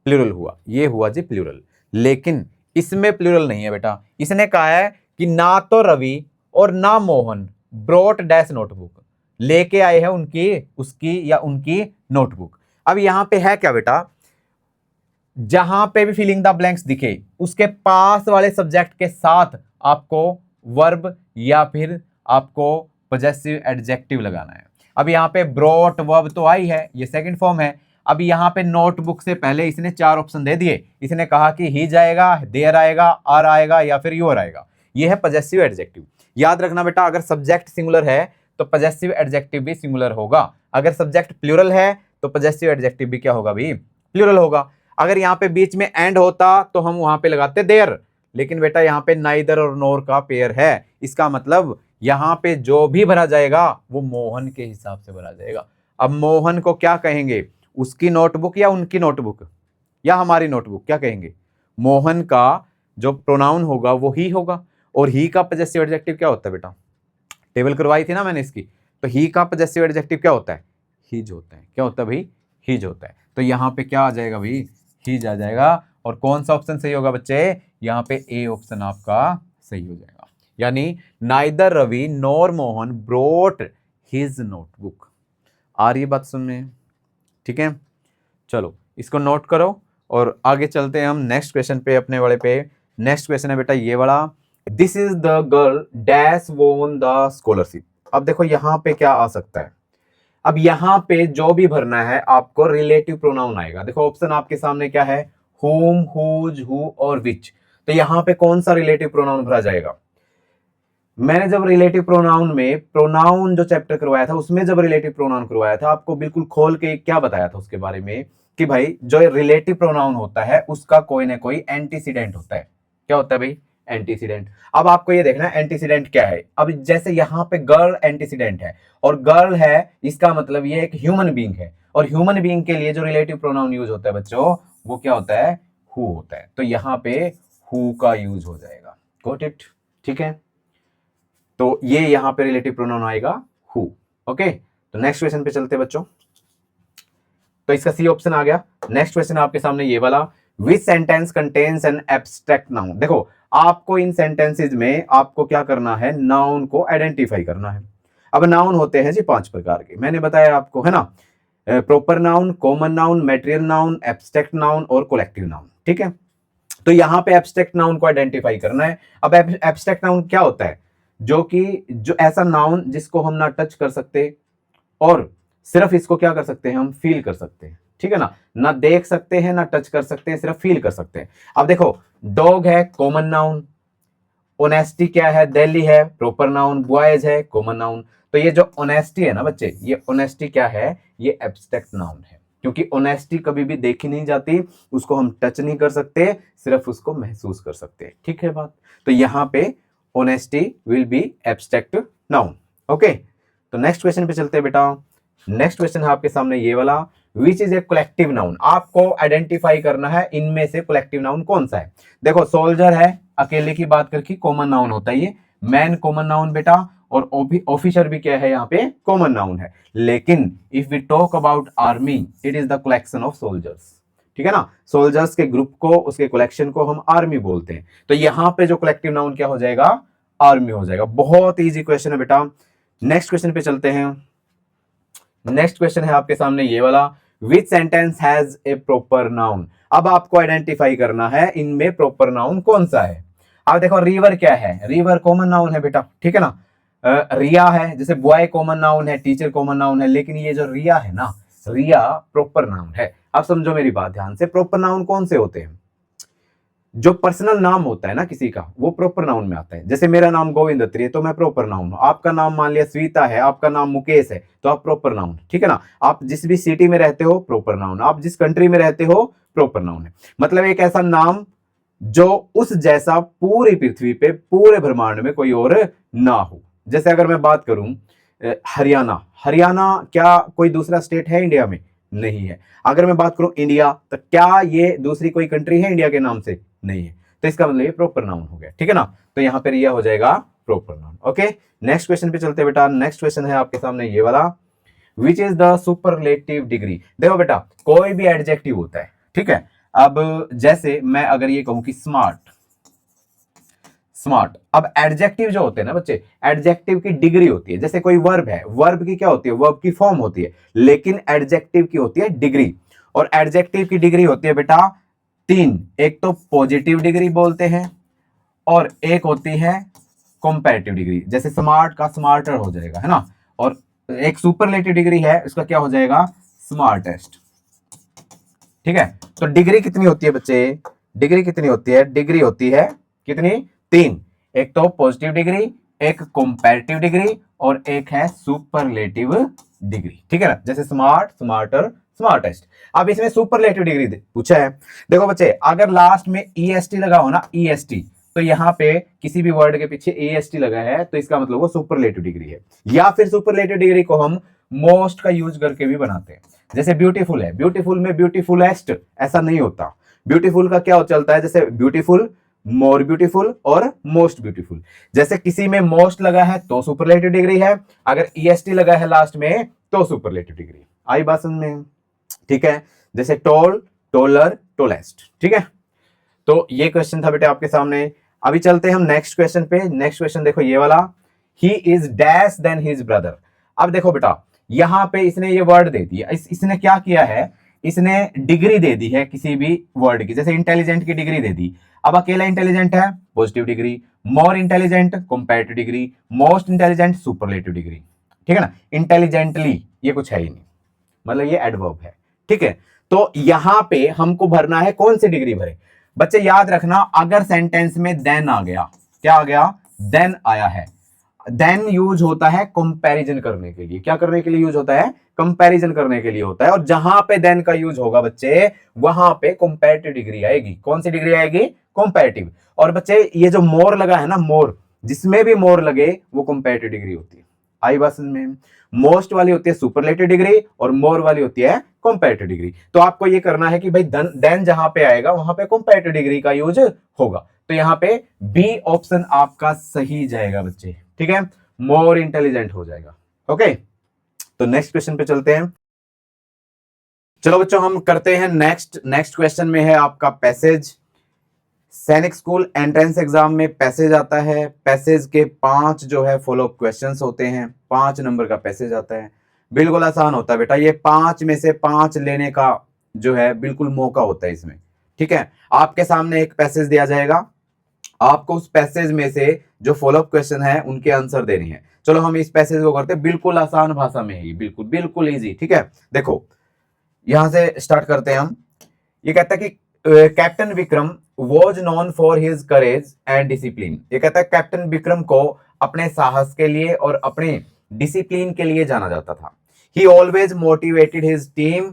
प्लूरल हुआ? ये हुआ जी प्लूरल। लेकिन इसमें प्लूरल नहीं है बेटा, इसने कहा है कि ना तो रवि और ना मोहन ब्रॉट डैश नोटबुक, लेके आए हैं उसकी या उनकी नोटबुक। अब यहां पे है क्या बेटा, जहां पे भी फिलिंग द ब्लैंक्स दिखे उसके पास वाले सब्जेक्ट के साथ आपको वर्ब या फिर आपको पॉजेसिव एडजेक्टिव लगाना है। अब यहाँ पे ब्रॉट वर्ब तो आई है, ये सेकंड फॉर्म है। अब यहाँ पे नोटबुक से पहले इसने 4 ऑप्शन दे दिए, इसने कहा कि ही जाएगा, देयर आएगा, आर आएगा या फिर योर आएगा। ये है पॉजेसिव एडजेक्टिव। याद रखना बेटा, अगर सब्जेक्ट सिंगुलर है तो पॉजेसिव एडजेक्टिव भी सिंगुलर होगा, अगर सब्जेक्ट प्लूरल है तो पॉजेसिव एडजेक्टिव भी क्या होगा भी? प्लूरल होगा। अगर यहाँ पे बीच में एंड होता तो हम वहां पे लगाते देयर, लेकिन बेटा यहाँ पे नाइदर और नोर का पेयर है, इसका मतलब यहाँ पे जो भी भरा जाएगा वो मोहन के हिसाब से भरा जाएगा। अब मोहन को क्या कहेंगे, उसकी नोटबुक या उनकी नोटबुक या हमारी नोटबुक, क्या कहेंगे? मोहन का जो प्रोनाउन होगा वो ही होगा, और ही का पॉजेसिव एडजेक्टिव क्या होता है बेटा? टेबल करवाई थी ना मैंने इसकी, तो ही का पॉजेसिव एडजेक्टिव क्या होता है? हिज होता है। क्या होता है भाई? हिज होता है। तो यहाँ पे क्या आ जाएगा भाई? हिज आ जाएगा। और कौन सा ऑप्शन सही होगा बच्चे? यहाँ पे ए ऑप्शन आपका सही हो जाएगा। यानी neither Ravi nor Mohan brought his notebook. आ रही है बात सुनने? ठीक है, चलो इसको नोट करो और आगे चलते हैं हम नेक्स्ट क्वेश्चन पे, अपने वाले पे। नेक्स्ट क्वेश्चन है बेटा ये वाला, this is the girl dash won the scholarship. अब देखो यहाँ पे क्या आ सकता है। अब यहाँ पे जो भी भरना है आपको रिलेटिव प्रोनाउन आएगा। देखो ऑप्शन आपके सामने क्या है, whom, whose, who और which। तो यहाँ पे कौन सा रिलेटिव प्रोनाउन भरा जाएगा? मैंने जब रिलेटिव प्रोनाउन में प्रोनाउन जो चैप्टर करवाया था उसमें जब रिलेटिव प्रोनाउन करवाया था, आपको बिल्कुल खोल के क्या बताया था उसके बारे में कि भाई जो रिलेटिव प्रोनाउन होता है उसका कोई ना कोई एंटीसीडेंट होता है। क्या होता है भाई? एंटीसीडेंट। अब आपको ये देखना है एंटीसीडेंट क्या है। अब जैसे यहाँ पे गर्ल एंटीसीडेंट है और गर्ल है, इसका मतलब ये एक ह्यूमन बीइंग है, और ह्यूमन बीइंग के लिए जो रिलेटिव प्रोनाउन यूज होता है बच्चों वो क्या होता है? हु होता है। तो यहाँ पे हु का यूज हो जाएगा। Got it? ठीक है, तो ये यहां पे रिलेटिव प्रोनाउन आएगा हु। ओके, तो नेक्स्ट क्वेश्चन पे चलते बच्चों। तो इसका सी ऑप्शन आ गया। नेक्स्ट क्वेश्चन आपके सामने ये वाला, विच sentence contains an abstract noun. देखो आपको इन सेंटेंसेज में आपको क्या करना है, नाउन को आइडेंटिफाई करना है। अब नाउन होते हैं जी 5 प्रकार के, मैंने बताया आपको, है ना? Proper noun, common noun, material noun, abstract noun और कलेक्टिव नाउन। ठीक है, तो यहां पे एब्स्ट्रैक्ट नाउन को आइडेंटिफाई करना है। अब एब्स्ट्रैक्ट नाउन क्या होता है? जो ऐसा नाउन जिसको हम ना टच कर सकते और सिर्फ इसको क्या कर सकते हैं, हम फील कर सकते हैं। ठीक है ना देख सकते हैं, ना टच कर सकते हैं, सिर्फ फील कर सकते हैं। अब देखो डॉग है कॉमन नाउन, ऑनेस्टी क्या है, दिल्ली है प्रॉपर नाउन, बॉयज है कॉमन नाउन। तो ये जो ऑनेस्टी है ना बच्चे, ये ऑनेस्टी क्या है, ये एब्स्ट्रैक्ट नाउन है, क्योंकि ऑनेस्टी कभी भी देखी नहीं जाती, उसको हम टच नहीं कर सकते, सिर्फ उसको महसूस कर सकते हैं। ठीक है बात? तो यहां पे honesty will be abstract noun. Okay, तो नेक्स्ट क्वेश्चन पे चलते हैं बेटा। नेक्स्ट क्वेश्चन है आपके सामने ये वाला, which is a collective noun. आपको आइडेंटिफाई करना है इनमें से कलेक्टिव नाउन कौन सा है। देखो सोल्जर है, अकेले की बात करके कॉमन नाउन होता है ये, मैन कॉमन नाउन बेटा, और ऑफिसर भी क्या है यहाँ पे कॉमन नाउन है। लेकिन if we talk about army, it is the collection of soldiers. ठीक है ना, सोल्जर्स के ग्रुप को, उसके कलेक्शन को हम आर्मी बोलते हैं। तो यहां पे जो कलेक्टिव नाउन क्या हो जाएगा, आर्मी हो जाएगा। बहुत इजी क्वेश्चन है बेटा। नेक्स्ट क्वेश्चन पे चलते हैं। नेक्स्ट क्वेश्चन है आपके सामने ये वाला, विच sentence has a proper noun. अब आपको आइडेंटिफाई करना है इनमें प्रॉपर नाउन कौन सा है। अब देखो रिवर क्या है, रिवर कॉमन नाउन है बेटा। ठीक है ना, रिया है, जैसे बॉय कॉमन नाउन है, टीचर कॉमन नाउन है, लेकिन ये जो रिया है ना, रिया प्रॉपर नाउन है। अब समझो मेरी बात ध्यान से, प्रॉपर नाउन कौन से होते हैं? जो पर्सनल नाम होता है ना किसी का, वो प्रॉपर नाउन में आता है। जैसे मेरा नाम गोविंद त्रि है तो मैं प्रॉपर नाउन हूं। आपका नाम मान लिया स्वीता है, आपका नाम मुकेश है, तो आप प्रॉपर नाउन। ठीक है ना, आप जिस भी सिटी में रहते हो प्रॉपर नाउन, आप जिस कंट्री में रहते हो प्रॉपर नाउन है। मतलब एक ऐसा नाम जो उस जैसा पूरी पृथ्वी पे, पूरे ब्रह्मांड में कोई और ना हो। जैसे अगर मैं बात करूं हरियाणा, हरियाणा क्या कोई दूसरा स्टेट है इंडिया में? नहीं है। अगर मैं बात करूं इंडिया, तो क्या ये दूसरी कोई कंट्री है इंडिया के नाम से? नहीं है। तो इसका मतलब ये प्रॉपर नाउन हो गया, ठीक है ना। तो यहां पर यह हो जाएगा proper noun. Okay, next question पे चलते हैं बेटा। नेक्स्ट क्वेश्चन है आपके सामने ये वाला, which is the superlative degree. देखो बेटा, कोई भी एडजेक्टिव होता है, ठीक है। अब जैसे मैं अगर ये कहूं कि स्मार्ट, स्मार्ट, अब एडजेक्टिव जो होते हैं ना बच्चे, एडजेक्टिव की डिग्री होती है। जैसे कोई वर्ब है, वर्ब की क्या होती है? वर्ब की फॉर्म होती है, लेकिन एडजेक्टिव की होती है डिग्री। और एडजेक्टिव की डिग्री होती है बेटा तीन, एक तो पॉजिटिव डिग्री बोलते हैं, और एक होती है कंपैरेटिव डिग्री। जैसे स्मार्ट का स्मार्टर हो जाएगा, है ना। और एक सुपरलेटिव डिग्री है, इसका क्या हो जाएगा? स्मार्टेस्ट, ठीक है। तो डिग्री कितनी होती है बच्चे? डिग्री कितनी होती है? डिग्री होती है कितनी? तीन, एक तो पॉजिटिव डिग्री, एक कंपैरेटिव डिग्री, और एक है सुपरलेटिव डिग्री, ठीक है ना। जैसे स्मार्ट, स्मार्टर, स्मार्टेस्ट। अब इसमें सुपरलेटिव डिग्री पूछा है। देखो बच्चे, अगर लास्ट में ईएसटी लगा हो ना, ईएसटी, तो यहाँ पे किसी भी वर्ड के पीछे ईएसटी लगा है तो इसका मतलब वो सुपरलेटिव डिग्री है। या फिर सुपरलेटिव डिग्री को हम मोस्ट का यूज करके भी बनाते हैं। जैसे ब्यूटीफुल है, ब्यूटीफुल में ब्यूटीफुलेस्ट ऐसा नहीं होता। ब्यूटीफुल का क्या चलता है? जैसे ब्यूटीफुल, मोर ब्यूटीफुल और मोस्ट ब्यूटीफुल। जैसे किसी में मोस्ट लगा है तो सुपरलेटिव डिग्री है, अगर ईएसटी लगा है लास्ट में तो सुपरलेटिव डिग्री। आई बात समझ में? ठीक है। जैसे टॉल, टॉलर, टॉलेस्ट, ठीक है। तो ये क्वेश्चन था बेटे आपके सामने। अभी चलते हैं हम नेक्स्ट क्वेश्चन पे। नेक्स्ट क्वेश्चन देखो ये वाला, he is dash then his brother. अब देखो बेटा, यहां पे इसने ये वर्ड दे दिया, इसने क्या किया है? इसने डिग्री दे दी है किसी भी वर्ड की। जैसे इंटेलिजेंट की डिग्री दे दी। अब अकेला इंटेलिजेंट है, positive degree. More intelligent, comparative degree. Most intelligent, superlative degree, ठीक है ना। इंटेलिजेंटली ये कुछ है ही नहीं, मतलब ये एडवर्ब है, ठीक है। तो यहां पे हमको भरना है, कौन सी डिग्री भरे? बच्चे याद रखना, अगर सेंटेंस में देन आ गया, क्या आ गया? देन आया है। देन यूज होता है कंपैरिजन करने के लिए। क्या करने के लिए यूज होता है? कंपैरिजन करने के लिए होता है। और जहां पे देन का यूज होगा बच्चे, वहां पे कंपैरेटिव डिग्री आएगी। कौन सी डिग्री आएगी? कंपैरेटिव। और बच्चे ये जो मोर लगा है ना, मोर, जिसमें भी मोर लगे वो कंपैरेटिव डिग्री होती है। आई बात समझ में? मोस्ट वाली होती है सुपरलेटिव डिग्री और मोर वाली होती है कंपैरेटिव डिग्री। तो आपको ये करना है कि भाई देन जहां पे आएगा वहां पे कंपैरेटिव डिग्री का यूज होगा। तो यहां पे बी ऑप्शन आपका सही जाएगा बच्चे, ठीक है। मोर इंटेलिजेंट हो जाएगा। ओके, तो नेक्स्ट क्वेश्चन पे चलते हैं। चलो बच्चों, हम करते हैं नेक्स्ट क्वेश्चन में है आपका पैसेज। सैनिक स्कूल एंट्रेंस एग्जाम में पैसेज आता है। पैसेज के 5 जो है फॉलोअप क्वेश्चंस होते हैं। 5 नंबर का पैसेज आता है। बिल्कुल आसान होता है बेटा, ये 5 में से 5 लेने का जो है बिल्कुल मौका होता है इसमें, ठीक है। आपके सामने एक पैसेज दिया जाएगा, आपको उस पैसेज में से जो फॉलोअप क्वेश्चन है उनके आंसर देने हैं। चलो हम इस पैसेज को करते हैं बिल्कुल आसान भाषा में ही, बिल्कुल बिल्कुल इजी, ठीक है। देखो यहां से स्टार्ट करते हैं हम। ये कहता है कि captain Vikram was known for his courage and discipline. ये कहता है कैप्टन विक्रम को अपने साहस के लिए और अपने डिसिप्लिन के लिए जाना जाता था। He always motivated his team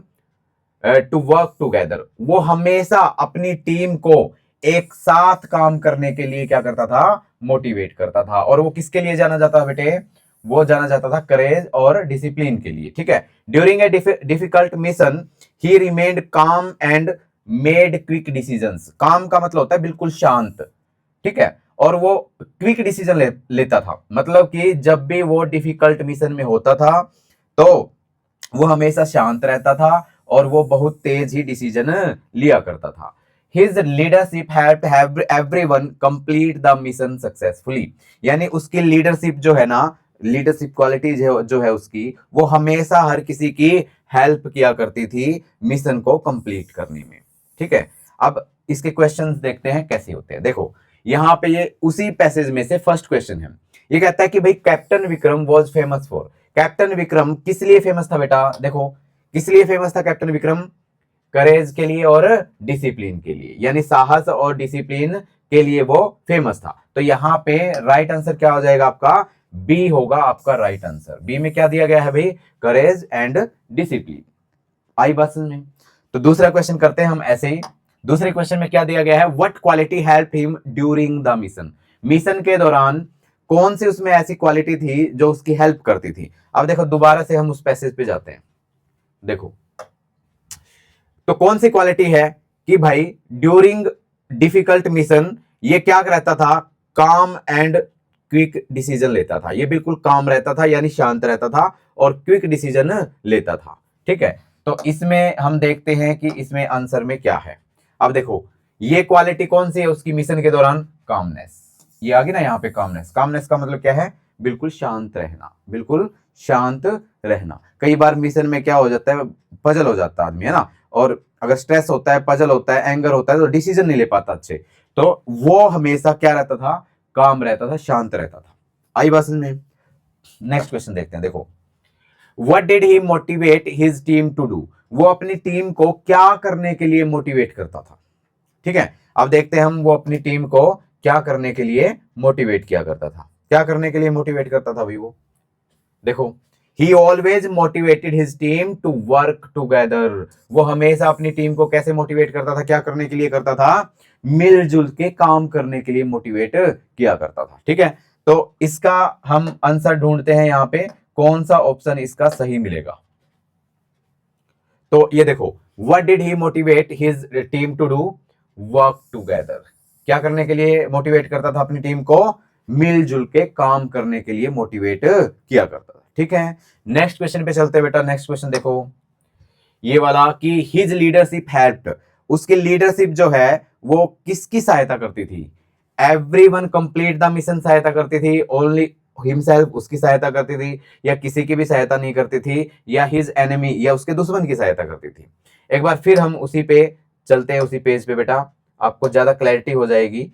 to work together. वो हमेशा अपनी टीम को एक साथ काम करने के लिए क्या करता था? मोटिवेट करता था। और वो किसके लिए जाना जाता था बेटे? वो जाना जाता था करेज और डिसिप्लिन के लिए, ठीक है। During a difficult mission he remained काम एंड मेड क्विक डिसीजंस। काम का मतलब होता है बिल्कुल शांत, ठीक है। और वो क्विक डिसीजन लेता था, मतलब कि जब भी वो डिफिकल्ट मिशन में होता था तो वो हमेशा शांत रहता था और वो बहुत तेज ही डिसीजन लिया करता था। His leadership helped everyone complete the mission successfully। यानी उसकी लीडरशिप जो है ना, लीडरशिप क्वालिटी जो है उसकी, वो हमेशा हर किसी की हेल्प किया करती थी मिशन को कंप्लीट करने में, ठीक है। अब इसके क्वेश्चंस देखते हैं कैसे होते हैं। देखो यहाँ पे ये उसी पैसेज में से फर्स्ट क्वेश्चन है। ये कहता है कि भाई captain Vikram was famous for. Captain Vikram किस लिए फेमस था बेटा? देखो किस लिए फेमस था कैप्टन विक्रम? करेज के लिए और डिसिप्लिन के लिए, यानी साहस और डिसिप्लिन के लिए वो फेमस था। तो यहाँ पे राइट आंसर क्या हो जाएगा आपका? बी होगा आपका राइट आंसर। बी में क्या दिया गया है भाई? Courage and discipline. आई बात समझ में? तो दूसरा क्वेश्चन करते हैं हम ऐसे ही। दूसरे क्वेश्चन में क्या दिया गया है, what quality help him during the mission. Mission के दौरान कौन सी उसमें ऐसी क्वालिटी थी जो उसकी हेल्प करती थी। अब देखो दोबारा से हम उस पैसेज पे जाते हैं। देखो तो कौन सी क्वालिटी है कि भाई ड्यूरिंग डिफिकल्ट मिशन ये क्या रहता था, काम एंड क्विक डिसीजन लेता था। ये बिल्कुल काम रहता था यानी शांत रहता था और क्विक डिसीजन लेता था। ठीक है, तो इसमें हम देखते हैं कि इसमें आंसर में क्या है। अब देखो ये क्वालिटी कौन सी है उसकी मिशन के दौरान, कामनेस। ये आ गई ना यहाँ पे कामनेस। कामनेस का मतलब क्या है, बिल्कुल शांत रहना, बिल्कुल शांत रहना। कई बार मिशन में क्या हो जाता है, पजल हो जाता है आदमी, है ना, और अगर स्ट्रेस होता है, पजल होता है, एंगर होता है तो डिसीजन नहीं ले पाता अच्छे। तो वो हमेशा क्या रहता था, काम रहता था, शांत रहता था। आई बात समझ में। नेक्स्ट क्वेश्चन देखते हैं। देखो what did he motivate his team to do. वो अपनी टीम को क्या करने के लिए मोटिवेट करता था। ठीक है, अब देखते हैं हम वो अपनी टीम को क्या करने के लिए मोटिवेट किया करता था। क्या करने के लिए मोटिवेट करता था भाई वो, देखो he always motivated his team to work together. वो हमेशा अपनी टीम को कैसे मोटिवेट करता था, क्या करने के लिए करता था, मिलजुल के काम करने के लिए मोटिवेट किया करता था। ठीक है, तो इसका हम आंसर ढूंढते हैं यहां पे, कौन सा ऑप्शन इसका सही मिलेगा। तो ये देखो what did he motivate his team to do, work together. क्या करने के लिए मोटिवेट करता था अपनी टीम को, मिलजुल के काम करने के लिए मोटिवेट किया करता था। ठीक है, नेक्स्ट क्वेश्चन पे चलते हैं बेटा। नेक्स्ट क्वेश्चन देखो ये वाला कि हिज लीडरशिप हेल्प्ड। उसकी लीडरशिप जो है वो किसकी सहायता करती थी, एवरीवन कंप्लीट द मिशन सहायता करती थी, ओनली हिमसेल्फ उसकी सहायता करती थी, या किसी की भी सहायता नहीं करती थी, या हिज एनिमी या उसके दुश्मन की सहायता करती थी। एक बार फिर हम उसी पे चलते हैं, उसी पेज पे बेटा, आपको ज्यादा क्लैरिटी हो जाएगी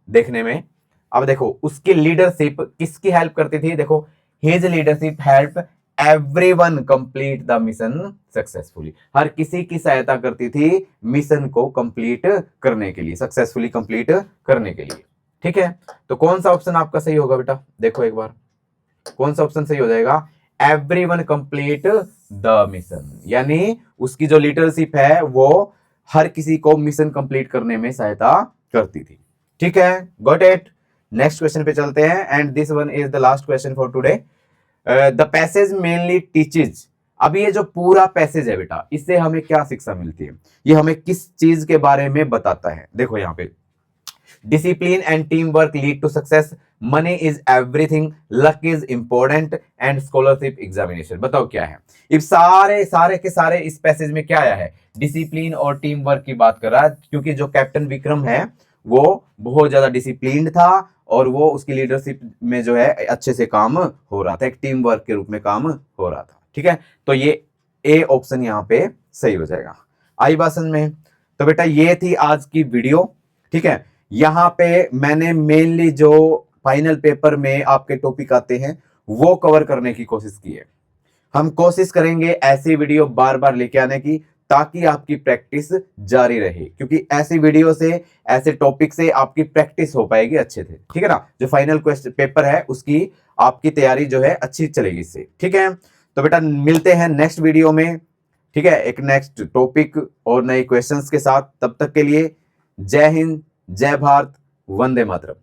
देखने में। अब देखो उसकी लीडरशिप किसकी हेल्प करती थी, देखो his leadership help everyone complete the mission successfully. हर किसी की सहायता करती थी मिशन को कंप्लीट करने के लिए, सक्सेसफुली कंप्लीट करने के लिए। ठीक है, तो कौन सा ऑप्शन आपका सही होगा बेटा, देखो एक बार कौन सा ऑप्शन सही हो जाएगा, एवरीवन कंप्लीट द मिशन, यानी उसकी जो लीडरशिप है वो हर किसी को मिशन कंप्लीट करने में सहायता करती थी। ठीक है, गॉट इट। नेक्स्ट क्वेश्चन पे चलते हैं and this one is the last question for today. The passage mainly teaches. अब ये जो पूरा पैसेज है बेटा, इससे हमें क्या शिक्षा मिलती है, ये हमें किस चीज के बारे में बताता है। देखो यहाँ पे discipline and team work lead to success, money is everything, luck is important and scholarship examination. बताओ क्या है, इस सारे सारे के सारे इस पैसेज में क्या आया है, डिसिप्लिन और टीम वर्क की बात कर रहा है, क्योंकि जो कैप्टन विक्रम है वो बहुत ज्यादा डिसिप्लिन्ड था और वो उसकी लीडरशिप में जो है अच्छे से काम हो रहा था, एक टीम वर्क के रूप में काम हो रहा था। ठीक है, तो ये ए ऑप्शन यहाँ पे सही हो जाएगा। आई बात समझ में। तो बेटा ये थी आज की वीडियो। ठीक है, यहाँ पे मैंने मेनली जो फाइनल पेपर में आपके टॉपिक आते हैं वो कवर करने की कोशिश की है। हम कोशिश करेंगे ऐसी वीडियो बार बार लेके आने की ताकि आपकी प्रैक्टिस जारी रहे, क्योंकि ऐसी वीडियो से, ऐसे टॉपिक से आपकी प्रैक्टिस हो पाएगी अच्छे से। ठीक है ना, जो फाइनल क्वेश्चन पेपर है उसकी आपकी तैयारी जो है अच्छी चलेगी इससे। ठीक है, तो बेटा मिलते हैं नेक्स्ट वीडियो में। ठीक है, एक नेक्स्ट टॉपिक और नए क्वेश्चंस के साथ। तब तक के लिए जय हिंद, जय भारत, वंदे मातरम।